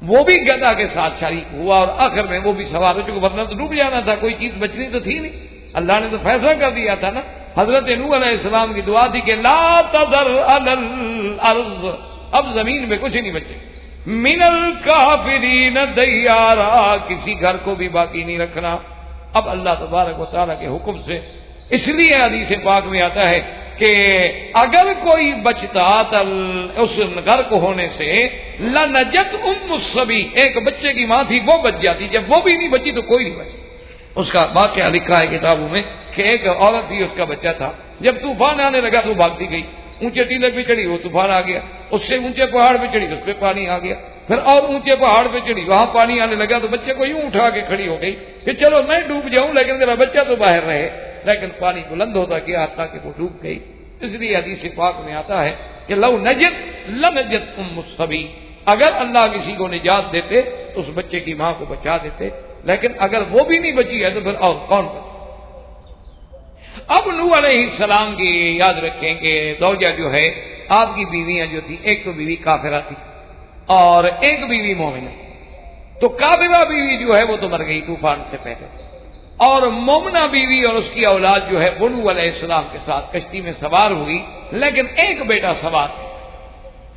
وہ بھی گدھا کے ساتھ شریک ہوا، اور آخر میں وہ بھی سوار ہو چکا، ورنہ تو ڈوب جانا تھا، کوئی چیز بچنی تو تھی نہیں. اللہ نے تو فیصلہ کر دیا تھا نا. حضرت نوح علیہ السلام کی دعا تھی کہ لا تذر علی الارض، اب زمین میں کچھ نہیں بچے، من الکافرین دیارا، کسی گھر کو بھی باقی نہیں رکھنا، اب اللہ تبارک و تعالیٰ کے حکم سے، اس لیے حدیث پاک میں آتا ہے کہ اگر کوئی بچتا اس غرق ہونے سے لنجت الصبی، ایک بچے کی ماں تھی وہ بچ جاتی، جب وہ بھی نہیں بچی تو کوئی نہیں بچی۔ اس کا واقعہ لکھا ہے کتابوں میں کہ ایک عورت تھی، اس کا بچہ تھا، جب طوفان آنے لگا تو بھاگتی گئی، اونچے ٹیلے پہ چڑھی وہ طوفان آ گیا، اس سے اونچے پہاڑ پہ چڑھی تو اس پہ پانی آ گیا، پھر اور اونچے پہاڑ پہ چڑھی وہاں پانی آنے لگا تو بچے کو یوں اٹھا کے کھڑی ہو گئی کہ چلو میں ڈوب جاؤں لیکن میرا بچہ تو باہر رہے، لیکن پانی بلند ہوتا گیا حتیٰ کہ وہ ڈوب گئی۔ اس لیے حدیث پاک میں آتا ہے کہ لو نجت لنجت الصبی، اگر اللہ کسی کو نجات دیتے تو اس بچے کی ماں کو بچا دیتے، لیکن اگر وہ بھی نہیں بچی ہے تو پھر اور کون بچے؟ اب نوح علیہ السلام کی یاد رکھیں کہ زوجہ جو ہے آپ کی بیویاں جو تھی، ایک تو بیوی کافرہ تھی اور ایک بیوی مومنہ، تو کافرہ بیوی جو ہے وہ تو مر گئی طوفان سے پہلے، اور مومنہ بیوی اور اس کی اولاد جو ہے وہ نوح علیہ السلام کے ساتھ کشتی میں سوار ہوئی، لیکن ایک بیٹا سوار ہے۔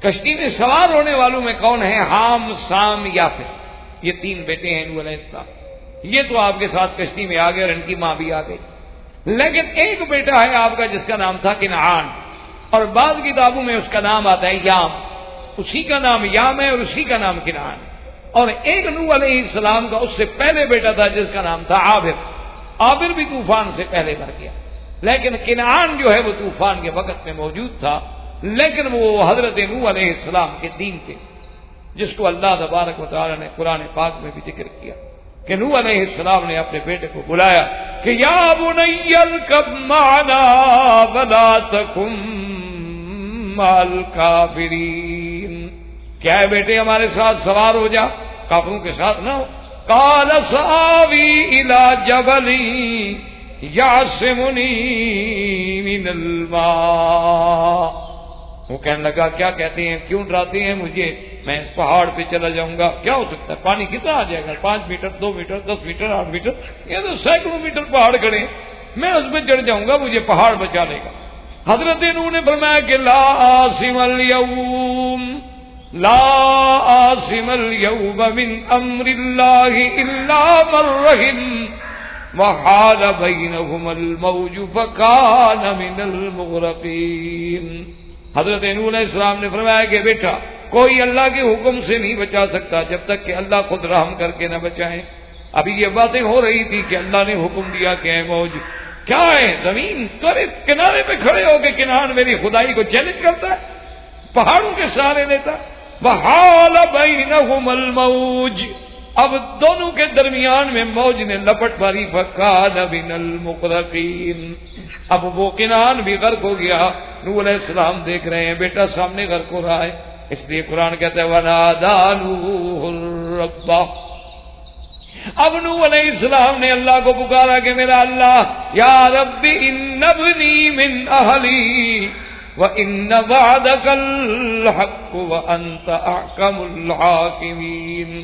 کشتی میں سوار ہونے والوں میں کون ہے؟ حام، سام، یافس، یہ تین بیٹے ہیں نوح علیہ السلام، یہ تو آپ کے ساتھ کشتی میں آ گئے اور ان کی ماں بھی آ گئی، لیکن ایک بیٹا ہے آپ کا جس کا نام تھا کنعان، اور بعض کتابوں میں اس کا نام آتا ہے یام، اسی کا نام یام ہے اور اسی کا نام کنعان، اور ایک نوح علیہ السلام کا اس سے پہلے بیٹا تھا جس کا نام تھا عابر، عابر بھی طوفان سے پہلے مر گیا، لیکن کنعان جو ہے وہ طوفان کے وقت میں موجود تھا، لیکن وہ حضرت نوح علیہ السلام کے دین تھے، جس کو اللہ تبارک و تعالی نے قرآن پاک میں بھی ذکر کیا کہ نوح علیہ السلام نے اپنے بیٹے کو بلایا کہ یا بنی ارکب معنا ولا تکن مع الکافرین، کیا ہے بیٹے ہمارے ساتھ سوار ہو جا، کافروں کے ساتھ نہ ہو۔ قال سآوی الی جبل یعصمنی من الماء، وہ کہنے لگا کیا کہتے ہیں، کیوں ڈراتے ہیں مجھے، میں اس پہاڑ پہ چلا جاؤں گا، کیا ہو سکتا ہے، پانی کتنا آ جائے گا، 5 میٹر 2 میٹر 10 میٹر 8 میٹر، یہ تو سینکڑوں میٹر پہاڑ کھڑے ہیں، میں اس پہ چڑھ جاؤں گا، مجھے پہاڑ بچا لے گا۔ حضرت نوح نے فرمایا کہ لا عاصم اليوم من امر اللہ الا من رحم وحال بینہم الموج فکان من المغرقین۔ حضرت نوح علیہ السلام نے فرمایا کہ بیٹا کوئی اللہ کے حکم سے نہیں بچا سکتا جب تک کہ اللہ خود رحم کر کے نہ بچائیں۔ ابھی یہ باتیں ہو رہی تھی کہ اللہ نے حکم دیا کہ اے موج کیا ہے، زمین ترے کنارے پہ کھڑے ہو کے کنعان میری خدائی کو چیلنج کرتا ہے، پہاڑوں کے سہارے لیتا، وحال بینہم الموج، اب دونوں کے درمیان میں موج نے لپٹ ماری، فکان من المغرقین، اب وہ کنعان بھی غرق ہو گیا۔ نوح علیہ السلام دیکھ رہے ہیں بیٹا سامنے غرق ہو رہا ہے، اس لیے قرآن کہتا ہے ونادى نوح ربہ، اب نوح علیہ السلام نے اللہ کو پکارا کہ میرا اللہ، یا رب ان ابنی من اہلی وان وعدک الحق وانت احکم الحاکمین،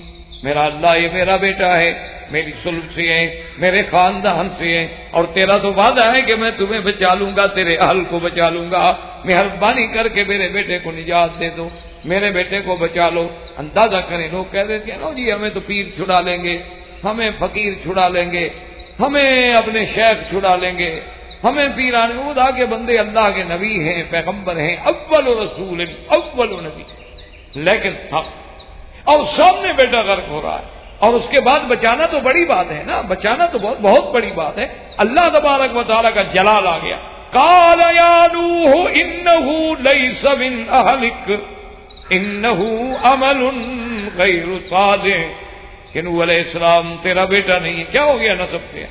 میرا اللہ یہ میرا بیٹا ہے، میری سلب سے ہے، میرے خاندان سے ہے، اور تیرا تو وعدہ ہے کہ میں تمہیں بچا لوں گا، تیرے اہل کو بچا لوں گا، مہربانی کر کے میرے بیٹے کو نجات دے دو، میرے بیٹے کو بچا لو۔ اندازہ کریں لوگ کہہ دیتے ہیں نا جی ہمیں تو پیر چھڑا لیں گے، ہمیں فقیر چھڑا لیں گے، ہمیں اپنے شیخ چھڑا لیں گے، ہمیں پیران خدا کے بندے اللہ کے نبی ہیں، پیغمبر ہیں، اول رسول اول نبی، لیکن اور سامنے بیٹا غرق ہو رہا ہے، اور اس کے بعد بچانا تو بڑی بات ہے نا، بچانا تو بہت بڑی بات ہے۔ اللہ تبارک و تعالیٰ کا جلال آ گیا، قال یا نوح انہ لیس من اہلک انہ عمل غیر صالح، کہ نوح علیہ السلام تیرا بیٹا نہیں ہے، کیا ہو گیا نسب سے،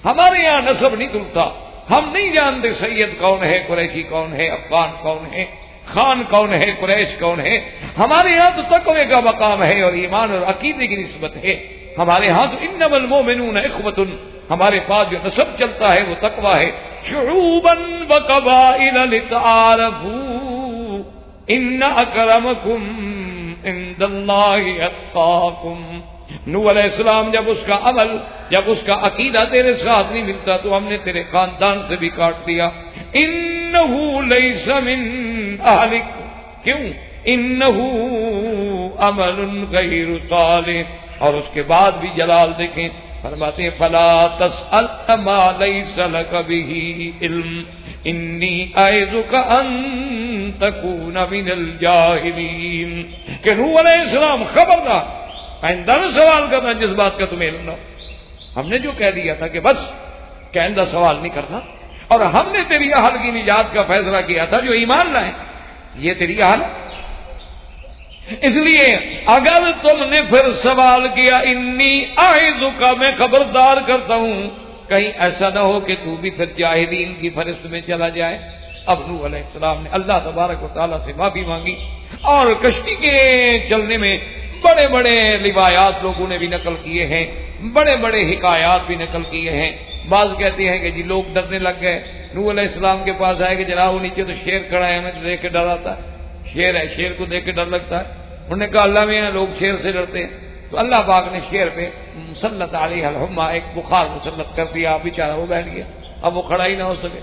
ہمارے یہاں نسب نہیں تلتا، ہم نہیں جانتے سید کون ہے، قریشی کون ہے، افغان کون ہے، خان کون ہے، قریش کون ہے، ہمارے ہاں تو تقوی کا مقام ہے اور ایمان اور عقیدے کی نسبت ہے، ہمارے ہاں تو انما المؤمنون اخوۃ، ہمارے پاس جو نسب چلتا ہے وہ تقوی ہے۔ شعوبا وقبائل لتعارفوا ان اکرمکم عند اللہ اتقاکم، نوح علیہ السلام جب اس کا عمل، جب اس کا عقیدہ تیرے ساتھ نہیں ملتا تو ہم نے تیرے خاندان سے بھی کاٹ دیا۔ انہ لیس من اہلک، کیوں؟ انہ عمل غیر صالح، اور اس کے بعد بھی جلال دیکھیں، فرماتے ہیں فلا تسأل ما لیس لک بہ علم انی اعظک ان تکون من الجاہلین کہ نوح علیہ السلام خبردار آئندہ نہ سوال کرنا جس بات کا تمہیں علم نہ ہو. ہم نے جو کہہ دیا تھا کہ بس کہ آئندہ سوال نہیں کرنا، اور ہم نے تیری اہل کی نجات کا فیصلہ کیا تھا جو ایمان لائیں، یہ تیری اہل. اس لیے اگر تم نے پھر سوال کیا انی اعظک، میں خبردار کرتا ہوں کہیں ایسا نہ ہو کہ تو بھی پھر جاہلین کی فہرست میں چلا جائے. اب نوح علیہ السلام نے اللہ تبارک و تعالیٰ سے معافی مانگی، اور کشتی کے چلنے میں بڑے بڑے روایات لوگوں نے بھی نقل کیے ہیں، بڑے بڑے حکایات بھی نقل کیے ہیں. بعض کہتے ہیں کہ جی لوگ ڈرنے لگ گئے، نوح علیہ السلام کے پاس آئے کہ جناب وہ نیچے تو شیر کھڑا ہے، ہمیں تو دیکھ کے ڈر آتا ہے، شیر ہے، شیر کو دیکھ کے ڈر لگتا ہے. انہوں نے کہا اللہ میں لوگ شیر سے ڈرتے ہیں، تو اللہ پاک نے شیر پہ مسلط علیہ الحمہ، ایک بخار مسلط کر دیا، بیچارہ وہ بیٹھ گیا، اب وہ کھڑا ہی نہ ہو سکے.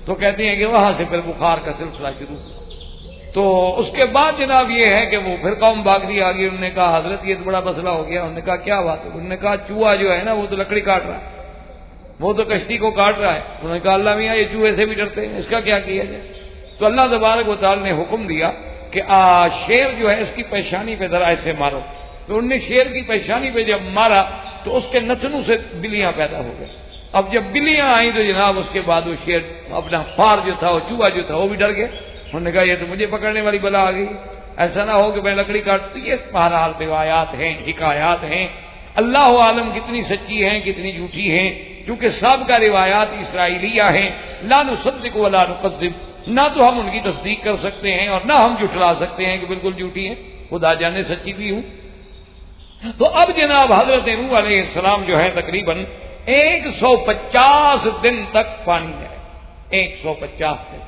تو کہتے ہیں کہ وہاں سے پھر بخار کا سلسلہ شروع ہوا. تو اس کے بعد جناب یہ ہے کہ وہ پھر قوم بھاگ دی آگے. انہوں نے کہا حضرت یہ تو بڑا مسئلہ ہو گیا. انہوں نے کہا کیا بات ہے؟ انہوں نے کہا چوہا جو ہے نا وہ تو لکڑی کاٹ رہا ہے، وہ تو کشتی کو کاٹ رہا ہے. انہوں نے کہا اللہ میاں یہ چوہے سے بھی ڈرتے ہیں، اس کا کیا کیا جائے؟ تو اللہ تبارک و تعالی نے حکم دیا کہ شیر جو ہے اس کی پیشانی پہ ذرا ایسے مارو. تو انہوں نے شیر کی پیشانی پہ جب مارا تو اس کے نتنوں سے بلیاں پیدا ہو گئے. اب جب بلیاں آئیں تو جناب اس کے بعد وہ شیر اپنا فار جو تھا، وہ چوہا جو تھا، وہ بھی ڈر گیا. انہوں نے کہا یہ تو مجھے پکڑنے والی بلا آ گئی، ایسا نہ ہو کہ میں لکڑی کاٹتی. یہ بہرحال روایات ہیں، حکایات ہیں، اللہ عالم کتنی سچی ہیں کتنی جھوٹی ہیں، کیونکہ سب کا روایات اسرائیلیہ ہیں. لا نصدق ولا نکذب، نہ تو ہم ان کی تصدیق کر سکتے ہیں اور نہ ہم جھٹلا سکتے ہیں کہ بالکل جھوٹی ہیں، خدا جانے سچی بھی ہوں. تو اب جناب حضرت نوح علیہ السلام جو ہے تقریباً 150 دن تک پانی میں رہے، 150 دن.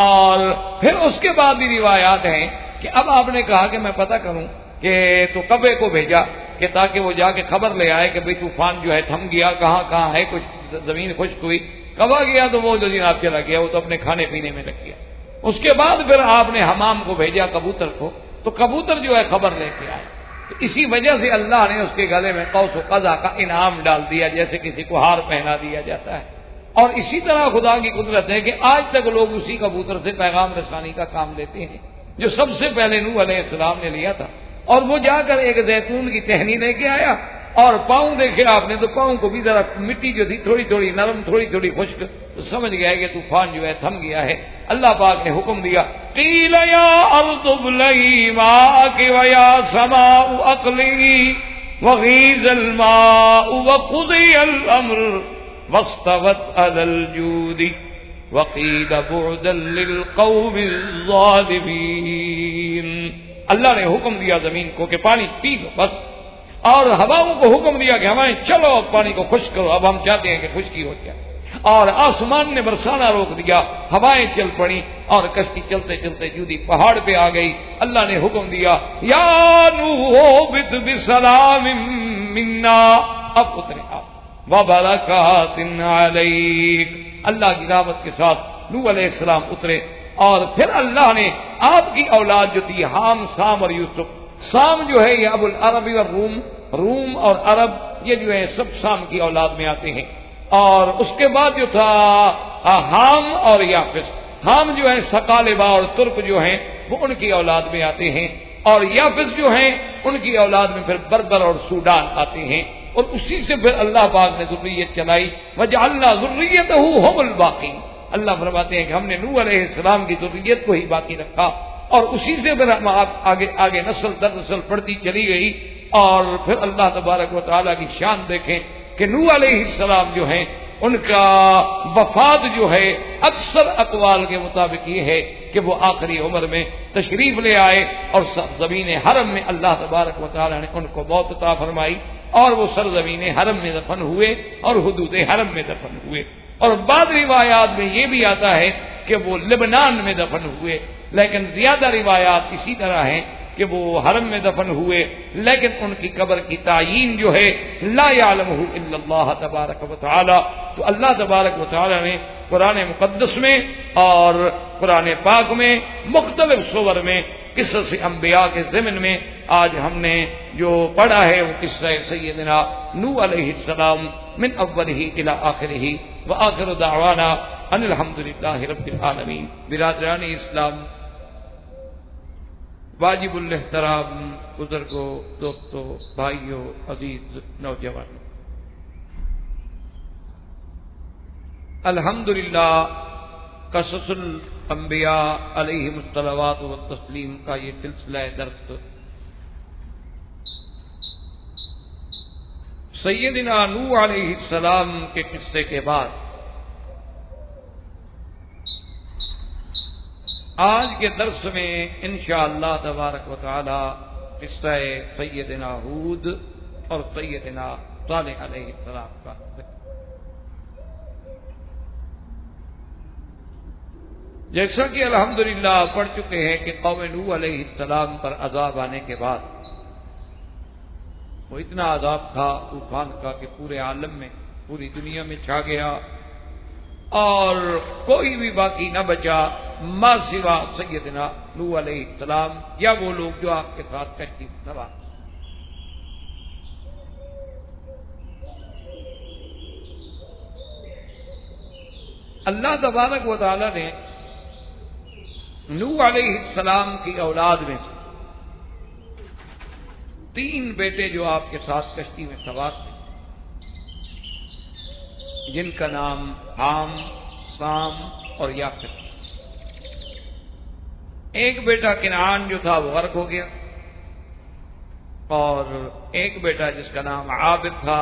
اور پھر اس کے بعد بھی روایات ہیں کہ اب آپ نے کہا کہ میں پتہ کروں کہ تو کبے کو بھیجا کہ تاکہ وہ جا کے خبر لے آئے کہ بھئی طوفان جو ہے تھم گیا، کہاں کہاں ہے، کچھ زمین خشک ہوئی. کبا گیا تو وہ جو جناب چلا گیا، وہ تو اپنے کھانے پینے میں لگ گیا. اس کے بعد پھر آپ نے حمام کو بھیجا، کبوتر کو، تو کبوتر جو ہے خبر لے کے آئے. تو اسی وجہ سے اللہ نے اس کے گلے میں قوس و قزح کا انعام ڈال دیا، جیسے کسی کو ہار پہنا دیا جاتا ہے. اور اسی طرح خدا کی قدرت ہے کہ آج تک لوگ اسی کبوتر سے پیغام رسانی کا کام لیتے ہیں جو سب سے پہلے نوح علیہ السلام نے لیا تھا. اور وہ جا کر ایک زیتون کی ٹہنی لے کے آیا، اور پاؤں دیکھے آپ نے تو پاؤں کو بھی ذرا مٹی جو تھی تھوڑی تھوڑی نرم، تھوڑی تھوڑی خشک، تو سمجھ گیا کہ طوفان جو ہے تھم گیا ہے. اللہ پاک نے حکم دیا قیل یا ارض ابلعی ماءک ویا سماء اقلعی وغیض الماء وقضی الامر واستوت علی الجود وقیل بعدا للقوم الظالمین. اللہ نے حکم دیا زمین کو کہ پانی پی لو بس، اور ہواؤں کو حکم دیا کہ ہوائیں چلو پانی کو خشک کرو، اب ہم چاہتے ہیں کہ خشکی ہو جائے. اور آسمان نے برسانا روک دیا، ہوائیں چل پڑی، اور کشتی چلتے چلتے جودی پہاڑ پہ آ گئی. اللہ نے حکم دیا یا نوح اہبط بسلام منا، اب اترے آپ وبرکات علیک. اللہ کی رحمت کے ساتھ نوح علیہ السلام اترے. اور پھر اللہ نے آپ کی اولاد جو تھی حام، سام اور یوسف، سام جو ہے یہ ابو العربی اور روم اور عرب یہ جو ہے سب سام کی اولاد میں آتے ہیں. اور اس کے بعد جو تھا حام اور یافس، حام جو ہے ثقالبہ اور ترک جو ہیں وہ ان کی اولاد میں آتے ہیں، اور یافس جو ہیں ان کی اولاد میں پھر بربر اور سوڈان آتے ہیں. اور اسی سے پھر اللہ پاک نے ذریت چلائی وجعلنا ذریتہ هم الباقین. اللہ فرماتے ہیں کہ ہم نے نوح علیہ السلام کی ذریت کو ہی باقی رکھا، اور اسی سے پھر آگے نسل در نسل پڑتی چلی گئی. اور پھر اللہ تبارک و تعالیٰ کی شان دیکھیں کہ نوح علیہ السلام جو ہیں ان کا وفات جو ہے اکثر اقوال کے مطابق یہ ہے کہ وہ آخری عمر میں تشریف لے آئے، اور سرزمین حرم میں اللہ تبارک و تعالیٰ نے ان کو موت عطا فرمائی، اور وہ سرزمین حرم میں دفن ہوئے اور حدود حرم میں دفن ہوئے. اور بعض روایات میں یہ بھی آتا ہے کہ وہ لبنان میں دفن ہوئے، لیکن زیادہ روایات اسی طرح ہیں کہ وہ حرم میں دفن ہوئے، لیکن ان کی قبر کی تعیین جو ہے لا یعلمہ الا اللہ تبارک و تعالی، تو اللہ تبارک و تعالی نے قرآن مقدس میں اور قرآن پاک میں مختلف صور میں قصص انبیاء کے ضمن میں آج ہم نے جو پڑھا ہے وہ قصہ سیدنا نوح علیہ السلام من اولہ الی آخرہ، وآخر دعوانا ان الحمدللہ رب العالمین۔ برادران اسلام، واجب الاحترام بزرگوں، دوستوں، بھائیوں، عزیز نوجوانوں، الحمدللہ قصص الانبیاء علیہم الصلوات والتسلیم کا یہ سلسلہ درس سیدنا نوح علیہ السلام کے قصے کے بعد آج کے درس میں انشاءاللہ تبارک و تعالی قصہ سیدنا ہود اور سیدنا صالح علیہ السلام کا جیسا کہ الحمدللہ پڑھ چکے ہیں کہ قوم نوح علیہ السلام پر عذاب آنے کے بعد وہ اتنا عذاب تھا طوفان کا کہ پورے عالم میں، پوری دنیا میں چھا گیا اور کوئی بھی باقی نہ بچا ما سوا سیدنا نوح علیہ السلام یا وہ لوگ جو آپ کے ساتھ کشتی میں سوار۔ اللہ تبارک و تعالی نے نوح علیہ السلام کی اولاد میں سے 3 بیٹے جو آپ کے ساتھ کشتی میں سوار تھے، جن کا نام حام، سام اور یافت۔ ایک بیٹا کنعان جو تھا وہ غرق ہو گیا، اور ایک بیٹا جس کا نام عابد تھا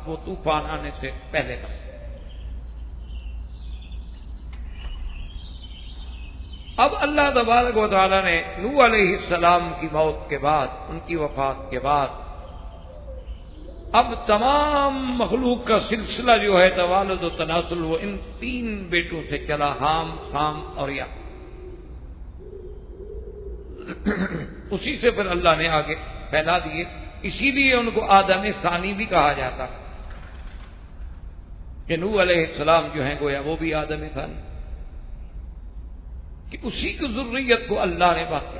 وہ طوفان آنے سے پہلے تھا۔ اب اللہ تبارک و تعالی نے نوح علیہ السلام کی موت کے بعد، ان کی وفات کے بعد، اب تمام مخلوق کا سلسلہ جو ہے توالد و تناسل وہ ان 3 بیٹوں سے چلا، حام، سام اور یافت۔ اسی سے پھر اللہ نے آگے پھیلا دیے، اسی لیے ان کو آدم ثانی بھی کہا جاتا کہ نوح علیہ السلام جو ہیں گویا وہ بھی آدم ثانی، کہ اسی کی ذریت کو اللہ نے بات کی۔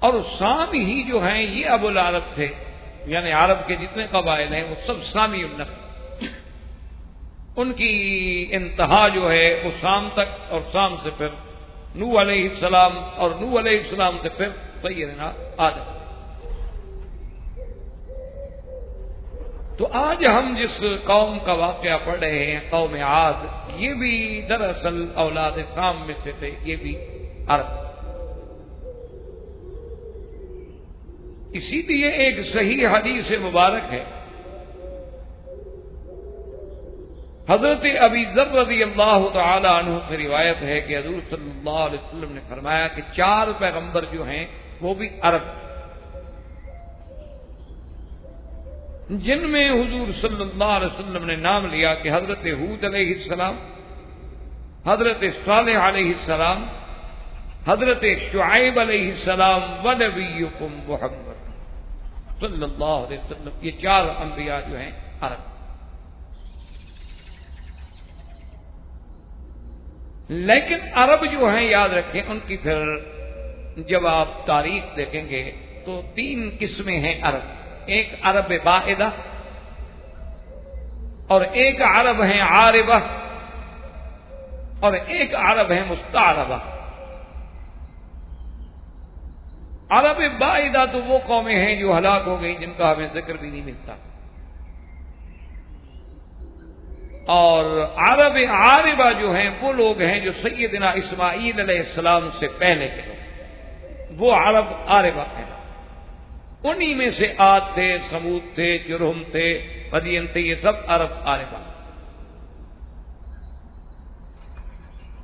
اور سام ہی جو ہیں یہ ابو العرب تھے، یعنی عرب کے جتنے قبائل ہیں وہ سب سامی النسل، ان کی انتہا جو ہے وہ سام تک، اور سام سے پھر نوح علیہ السلام، اور نوح علیہ السلام سے پھر سیدنا آدم۔ تو آج ہم جس قوم کا واقعہ پڑھ رہے ہیں، قوم عاد، یہ بھی دراصل اولاد سام میں سے تھے، یہ بھی عرب۔ اسی لیے ایک صحیح حدیث مبارک ہے، حضرت ابی ذر رضی اللہ تعالی عنہ سے روایت ہے کہ حضور صلی اللہ علیہ وسلم نے فرمایا کہ 4 پیغمبر جو ہیں وہ بھی عرب، جن میں حضور صلی اللہ علیہ وسلم نے نام لیا کہ حضرت ہود علیہ السلام، حضرت صالح علیہ السلام، حضرت شعیب علیہ السلام، ونبیکم محمد صلی اللہ علیہ وسلم۔ یہ 4 انبیاء جو ہیں عرب۔ لیکن عرب جو ہیں یاد رکھیں، ان کی پھر جب آپ تاریخ دیکھیں گے تو 3 قسمیں ہیں عرب، ایک عرب بائدہ، اور ایک عرب ہیں عاربہ، اور ایک عرب ہیں مستعربہ۔ عرب بائدہ تو وہ قومیں ہیں جو ہلاک ہو گئی، جن کا ہمیں ذکر بھی نہیں ملتا، اور عرب عاربہ جو ہیں وہ لوگ ہیں جو سیدنا اسماعیل علیہ السلام سے پہلے کے لوگ، وہ عرب عاربہ ہیں۔ انہی میں سے عاد تھے، سمود تھے، جرہم تھے، مدین تھے، یہ سب عرب عاربہ۔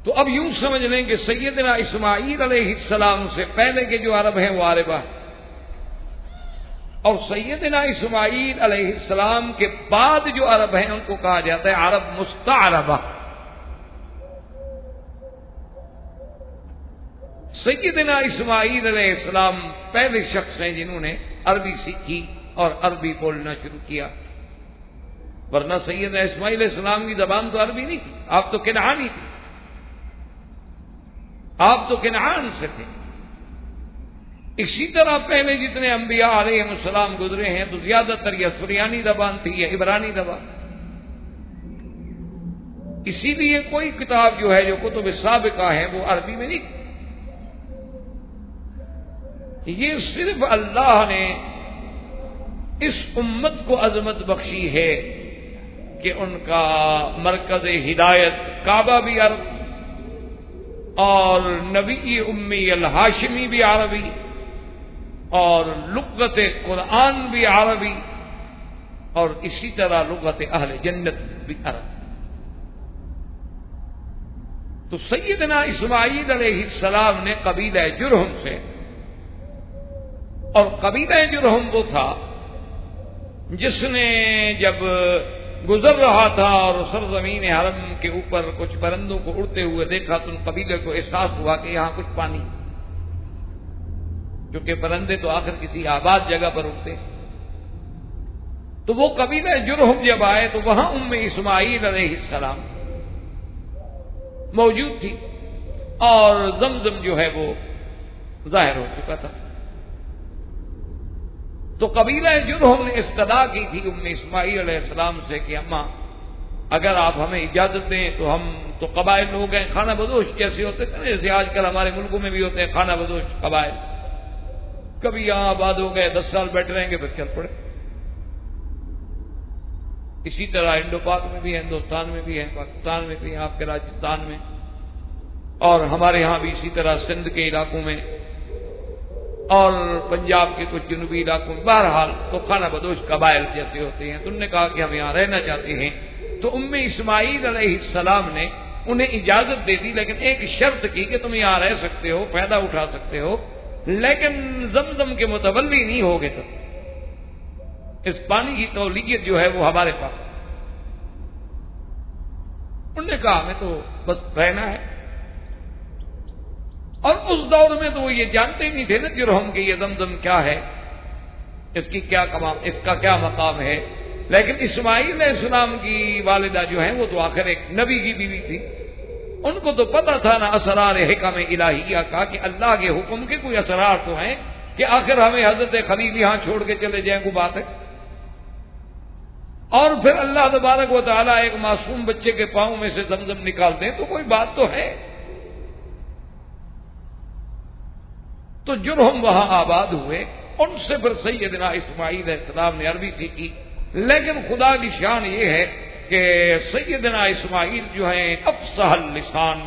تو اب یوں سمجھ لیں کہ سیدنا اسماعیل علیہ السلام سے پہلے کے جو عرب ہیں وہ عاربہ، اور سیدنا اسماعیل علیہ السلام کے بعد جو عرب ہیں ان کو کہا جاتا ہے عرب مستعربہ۔ سیدنا اسماعیل علیہ السلام پہلے شخص ہیں جنہوں نے عربی سیکھی اور عربی بولنا شروع کیا، ورنہ سیدنا اسماعیل علیہ السلام کی زبان تو عربی نہیں تھی، آپ تو کنعانی تھے، آپ تو کنعان سے تھے۔ اسی طرح پہلے جتنے انبیاء علیہ السلام گزرے ہیں تو زیادہ تر یا سریانی زبان تھی یا عبرانی زبان، اسی لیے کوئی کتاب جو ہے جو کتب سابقہ ہے وہ عربی میں نہیں۔ یہ صرف اللہ نے اس امت کو عظمت بخشی ہے کہ ان کا مرکز ہدایت کعبہ بھی عرب اور نبی امی الہاشمی بھی عربی اور لغت قرآن بھی عربی اور اسی طرح لغت اہل جنت بھی عربی۔ تو سیدنا اسماعیل علیہ السلام نے قبیلہ جرہم سے، اور قبیلہ جرہم وہ تھا جس نے جب گزر رہا تھا اور سرزمین حرم کے اوپر کچھ پرندوں کو اڑتے ہوئے دیکھا تو ان قبیلے کو احساس ہوا کہ یہاں کچھ پانی، کیونکہ پرندے تو آخر کسی آباد جگہ پر اڑتے، تو وہ قبیلہ جرہم جب آئے تو وہاں اسماعیل علیہ السلام موجود تھی اور زمزم جو ہے وہ ظاہر ہو چکا تھا۔ تو قبیلہ جرہم نے استدعا کی تھی اسماعیل علیہ السلام سے کہ اماں اگر آپ ہمیں اجازت دیں تو ہم تو قبائل لوگ ہیں، خانہ بدوش جیسے ہوتے ہیں جیسے آج کل ہمارے ملکوں میں بھی ہوتے ہیں خانہ بدوش قبائل، کبھی یہاں آباد ہو گئے 10 سال بیٹھ رہیں گے پھر چل پڑے۔ اسی طرح انڈو پاک میں بھی ہے، ہندوستان میں بھی ہے، پاکستان میں بھی ہے، آپ کے راجستھان میں، اور ہمارے ہاں بھی اسی طرح سندھ کے علاقوں میں اور پنجاب کے کچھ جنوبی علاقوں میں، بہرحال تو خانہ بدوش قبائل جیسے ہوتے ہیں۔ تو انہوں نے کہا کہ ہم یہاں رہنا چاہتے ہیں، تو اسماعیل علیہ السلام نے انہیں اجازت دے دی، لیکن ایک شرط کی کہ تم یہاں رہ سکتے ہو، فائدہ اٹھا سکتے ہو، لیکن زمزم کے متولی نہیں ہوگے، تو اس پانی کی تولیت جو ہے وہ ہمارے پاس۔ انہوں نے کہا ہمیں تو بس رہنا ہے، اور اس دور میں تو وہ یہ جانتے ہی نہیں تھے نا جرہم کہ یہ زمزم کیا ہے، اس کا کیا مقام ہے، لیکن اسماعیل علیہ السلام کی والدہ جو ہیں وہ تو آخر ایک نبی کی بیوی تھی، ان کو تو پتا تھا نا اسرار حکم الہیہ کا کہ اللہ کے حکم کے کوئی اسرار تو ہیں کہ آخر ہمیں حضرت خلیل یہاں چھوڑ کے چلے جائیں، وہ بات ہے، اور پھر اللہ تبارک و تعالیٰ ایک معصوم بچے کے پاؤں میں سے زمزم نکال دیں تو کوئی بات تو ہے۔ تو جرہم وہاں آباد ہوئے، ان سے پھر سیدنا اسماعیل علیہ السلام نے عربی سیکھی، لیکن خدا کی شان یہ ہے کہ سیدنا اسماعیل جو ہیں افصح اللسان،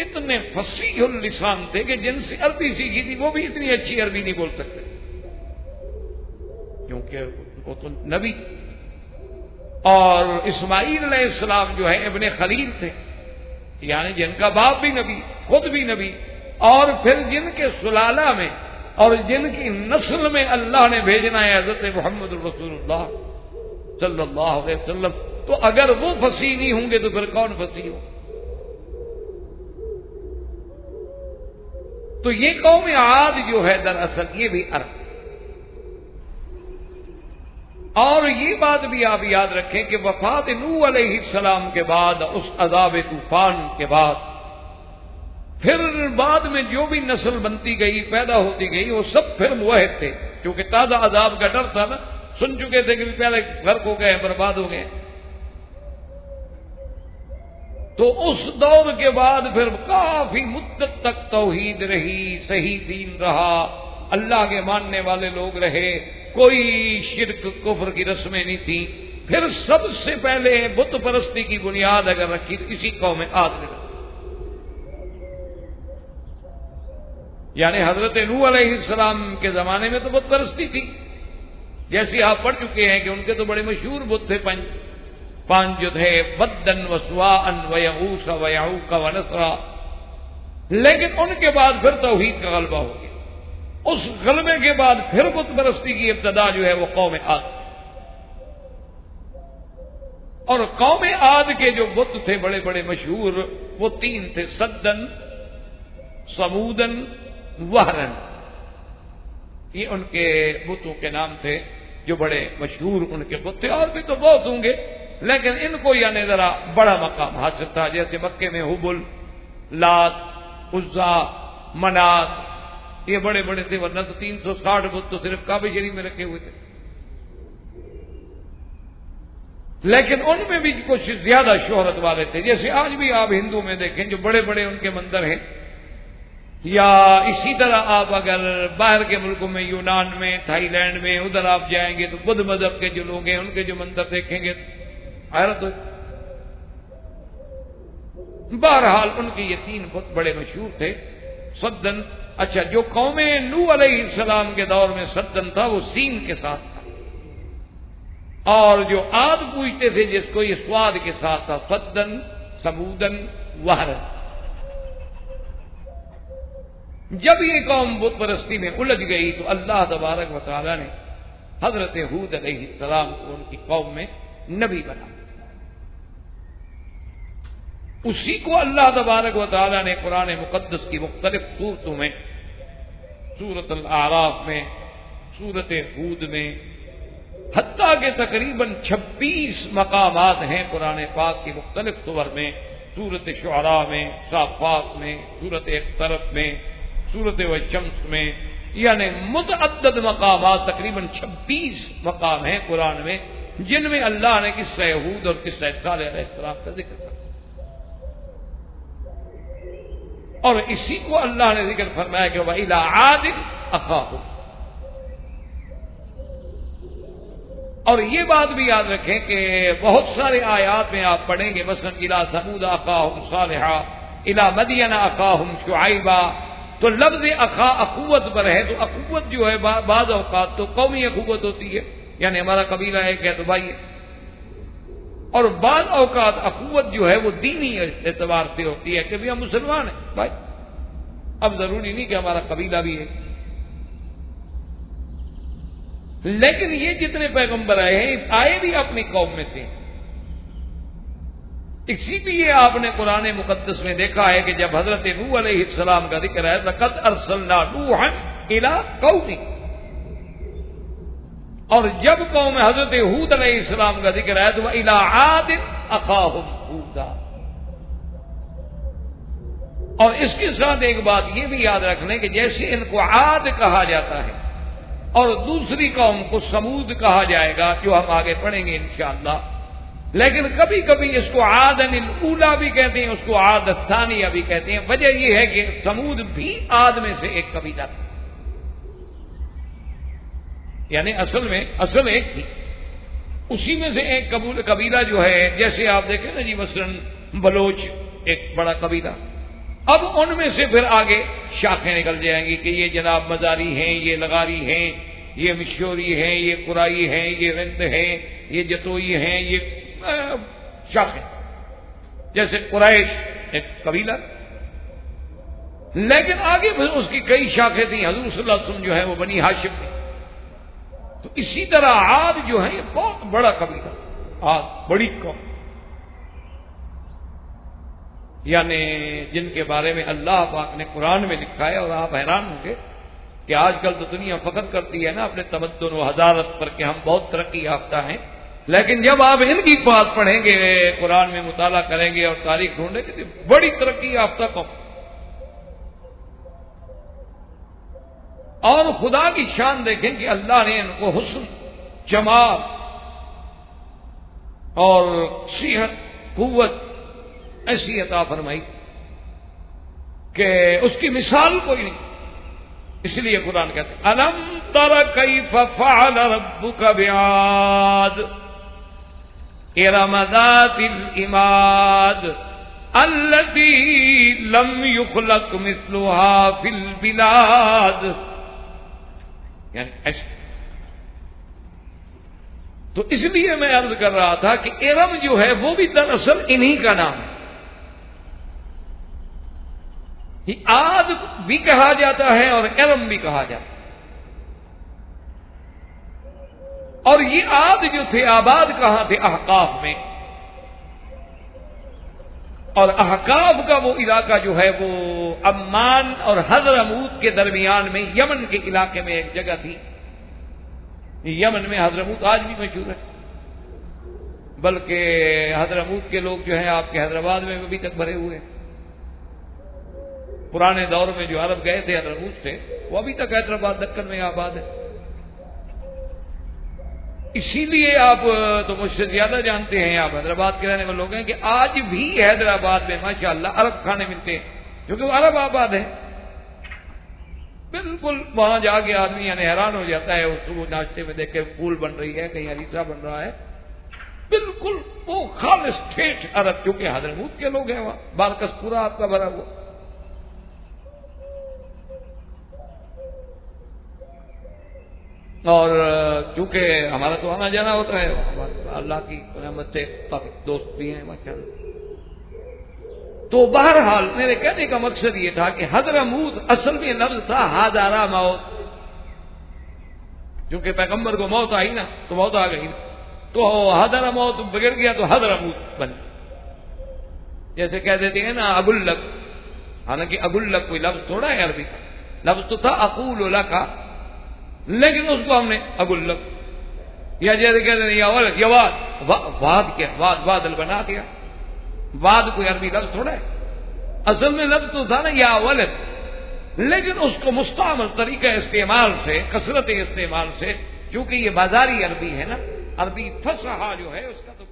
اتنے فصیح اللسان تھے کہ جن سے عربی سیکھی تھی وہ بھی اتنی اچھی عربی نہیں بول سکتے، کیونکہ وہ تو نبی، اور اسماعیل علیہ السلام جو ہے ابن خلیل تھے، یعنی جن کا باپ بھی نبی، خود بھی نبی، اور پھر جن کے سلالہ میں اور جن کی نسل میں اللہ نے بھیجنا ہے حضرت محمد رسول اللہ صلی اللہ علیہ وسلم، تو اگر وہ فصیح نہیں ہوں گے تو پھر کون فصیح ہو؟ تو یہ قوم عاد جو ہے دراصل یہ بھی عرب، اور یہ بات بھی آپ یاد رکھیں کہ وفات نوح علیہ السلام کے بعد، اس عذاب طوفان کے بعد، پھر بعد میں جو بھی نسل بنتی گئی، پیدا ہوتی گئی، وہ سب پھر موحد تھے، کیونکہ تازہ عذاب کا ڈر تھا نا، سن چکے تھے کہ پہلے غرق ہو گئے، برباد ہو گئے۔ تو اس دور کے بعد پھر کافی مدت تک توحید رہی، صحیح دین رہا، اللہ کے ماننے والے لوگ رہے، کوئی شرک کفر کی رسمیں نہیں تھیں۔ پھر سب سے پہلے بت پرستی کی بنیاد اگر رکھی تو اسی قوم عاد نے رکھی، یعنی حضرت نوح علیہ السلام کے زمانے میں تو بت پرستی تھی، جیسے آپ پڑھ چکے ہیں کہ ان کے تو بڑے مشہور بت تھے، پانچ جو تھے، بدن و سواءن و یغوث و یعوق و نسرا، لیکن ان کے بعد پھر توحید کا غلبہ ہو گیا۔ اس غلبے کے بعد پھر بت پرستی کی ابتدا جو ہے وہ قوم عاد، اور قوم عاد کے جو بت تھے بڑے بڑے مشہور وہ تین تھے، سدن، سمودن وہرن، یہ ان کے بتوں کے نام تھے جو بڑے مشہور ان کے بت تھے، اور بھی تو بہت ہوں گے، لیکن ان کو یعنی ذرا بڑا مقام حاصل تھا، جیسے مکے میں حبل، لات، عزا، منات، یہ بڑے بڑے تھے، ورنہ تو 360 بت تو صرف کعبہ شریف میں رکھے ہوئے تھے، لیکن ان میں بھی کچھ زیادہ شہرت والے تھے، جیسے آج بھی آپ ہندو میں دیکھیں جو بڑے بڑے ان کے مندر ہیں، یا اسی طرح آپ اگر باہر کے ملکوں میں، یونان میں، تھائی لینڈ میں، ادھر آپ جائیں گے تو بدھ مذہب کے جو لوگ ہیں ان کے جو مندر دیکھیں گے حیرت ہو۔ بہرحال ان کے یہ 3 بت بڑے مشہور تھے۔ سدن، اچھا جو قوم نوح علیہ السلام کے دور میں سدن تھا وہ سین کے ساتھ تھا، اور جو عاد پوجتے تھے جس کو یہ سواد کے ساتھ تھا، سدن، سمودن، وہرن۔ جب یہ قوم بت پرستی میں الجھ گئی تو اللہ تبارک و تعالی نے حضرت ہود علیہ السلام کو ان کی قوم میں نبی بنا، اسی کو اللہ تبارک و تعالی نے قرآن مقدس کی مختلف صورتوں میں، سورۃ الاعراف میں، سورۃ ہود میں، حتیٰ کہ تقریباً 26 مقامات ہیں قرآن پاک کی مختلف سور میں، سورۃ شعراء میں، صافات میں، سورۃ اقترب میں، سورۃ والشمس میں، یعنی متعدد مقامات، تقریباً 26 مقام ہیں قرآن میں جن میں اللہ نے قصہ ہود اور قصہ صالح علیہ السلام کا ذکر کیا، اور اسی کو اللہ نے ذکر فرمایا کہ وَإِلَىٰ عَادٍ أَخَاهُمْ۔ اور یہ بات بھی یاد رکھیں کہ بہت سارے آیات میں آپ پڑھیں گے، مثلا إِلَىٰ ثَمُودَ أَخَاهُمْ صَالِحًا، إِلَىٰ مَدْيَنَ أَخَاهُمْ شُعَيْبًا، تو لفظ اخا اخوت پر ہے، تو اخوت جو ہے بعض اوقات تو قومی اخوت ہوتی ہے، یعنی ہمارا قبیلہ ایک ہے تو بھائی ہے، اور بعض اوقات اخوت جو ہے وہ دینی اعتبار سے ہوتی ہے کہ بھی ہم مسلمان ہیں بھائی، اب ضروری نہیں کہ ہمارا قبیلہ بھی ہے، لیکن یہ جتنے پیغمبر آئے ہیں آئے بھی اپنی قوم میں سے، اسی لیے آپ نے قرآن مقدس میں دیکھا ہے کہ جب حضرت نوح علیہ السلام کا ذکر ہے لَقَدْ أَرْسَلْنَا نُوحًا إِلَىٰ قَوْمِهِ، اور جب قوم حضرت ہود علیہ السلام کا ذکر ہے تو وَإِلَىٰ عَادٍ أَخَاهُمْ هُودًا۔ اور اس کے ساتھ ایک بات یہ بھی یاد رکھ لیں کہ جیسے ان کو عاد کہا جاتا ہے اور دوسری قوم کو سمود کہا جائے گا، جو ہم آگے پڑھیں گے انشاءاللہ، لیکن کبھی کبھی اس کو عاد الاولی بھی کہتے ہیں، اس کو عاد الثانیہ بھی کہتے ہیں۔ وجہ یہ ہے کہ سمود بھی عاد میں سے ایک قبیلہ تھا، یعنی اصل ایک تھی، اسی میں سے ایک قبیلہ جو ہے، جیسے آپ دیکھیں نا جی مثلا بلوچ ایک بڑا قبیلہ، اب ان میں سے پھر آگے شاخیں نکل جائیں گی کہ یہ جناب مزاری ہیں، یہ لغاری ہیں، یہ مشوری ہیں، یہ قرائی ہیں، یہ رند ہیں، یہ جتوئی ہیں، یہ شاخیں، جیسے قریش ایک قبیلہ، لیکن آگے پھر اس کی کئی شاخیں تھیں، حضور صلی اللہ علیہ وسلم جو ہے وہ بنی ہاشم تھے، تو اسی طرح عاد جو ہے یہ بہت بڑا قبیلہ، عاد بڑی قوم، یعنی جن کے بارے میں اللہ پاک نے قرآن میں لکھا ہے، اور آپ حیران ہوں گے کہ آج کل تو دنیا فخر کرتی ہے نا اپنے تمدن و حضارت پر کہ ہم بہت ترقی یافتہ ہیں، لیکن جب آپ ان کی بات پڑھیں گے، قرآن میں مطالعہ کریں گے اور تاریخ ڈھونڈیں گے، بڑی ترقی یافتہ قوم، اور خدا کی شان دیکھیں کہ اللہ نے ان کو حسن، جمال اور صحت، قوت ایسی عطا فرمائی کہ اس کی مثال کوئی نہیں، اس لیے قرآن کہتے ہیں الم تر کیف فعل ربک بعاد ارم ذات العماد التي لم يخلق مثلها في البلاد، یعنی ایسے، تو اس لیے میں عرض کر رہا تھا کہ ارم جو ہے وہ بھی دراصل انہی کا نام ہے، عاد بھی کہا جاتا ہے اور ارم بھی کہا جاتا ہے، اور یہ عاد جو تھے آباد کہاں تھے؟ احقاف میں، اور احقاف کا وہ علاقہ جو ہے وہ عمان اور حضرموت کے درمیان میں یمن کے علاقے میں ایک جگہ تھی. یمن میں حضرموت آج بھی مشہور ہے، بلکہ حضرموت کے لوگ جو ہیں آپ کے حیدرآباد میں ابھی تک بھرے ہوئے ہیں. پرانے دور میں جو عرب گئے تھے حضرموت سے، وہ ابھی تک حیدرآباد دکن میں آباد ہے. اسی لیے آپ تو مجھ سے زیادہ جانتے ہیں، آپ حیدرآباد کے رہنے والے لوگ ہیں، کہ آج بھی حیدرآباد میں ماشاءاللہ عرب کھانے ملتے ہیں، کیونکہ وہ عرب آباد ہے. بالکل وہاں جا کے آدمی یعنی حیران ہو جاتا ہے، صبح ناشتے میں دیکھ کے پھول بن رہی ہے، کہیں ہریسہ بن رہا ہے، بالکل وہ خالص ٹھیٹ عرب، کیونکہ حضرموت کے لوگ ہیں وہاں، بارکس پورا آپ کا بھرا ہوا. اور چونکہ ہمارا تو آنا جانا ہوتا ہے، اللہ کی رحمت سے کافی دوست بھی ہیں ماشاءاللہ. تو بہرحال میرے کہنے کا مقصد یہ تھا کہ حضرموت اصل میں لفظ تھا ہادارا موت، کیونکہ پیغمبر کو موت آئی نا تو موت آ گئی نا، تو ہادارا موت بگڑ گیا تو حضرموت بن. جیسے کہہ دیتے ہیں نا اگلک، حالانکہ اگلک کوئی لفظ تھوڑا ہے عربی کا، لفظ تو تھا اقول لک، لیکن اس کو ہم نے اگلک یا جیسے کہتے ہیں یا واد کیا، وادل بنا دیا. واد کوئی عربی لفظ تھوڑا ہے، اصل میں لفظ تو تھا نا یا ولد، لیکن اس کو مستعمل طریقہ استعمال سے، کثرت استعمال سے، کیونکہ یہ بازاری عربی ہے نا، عربی فصحا جو ہے اس کا تو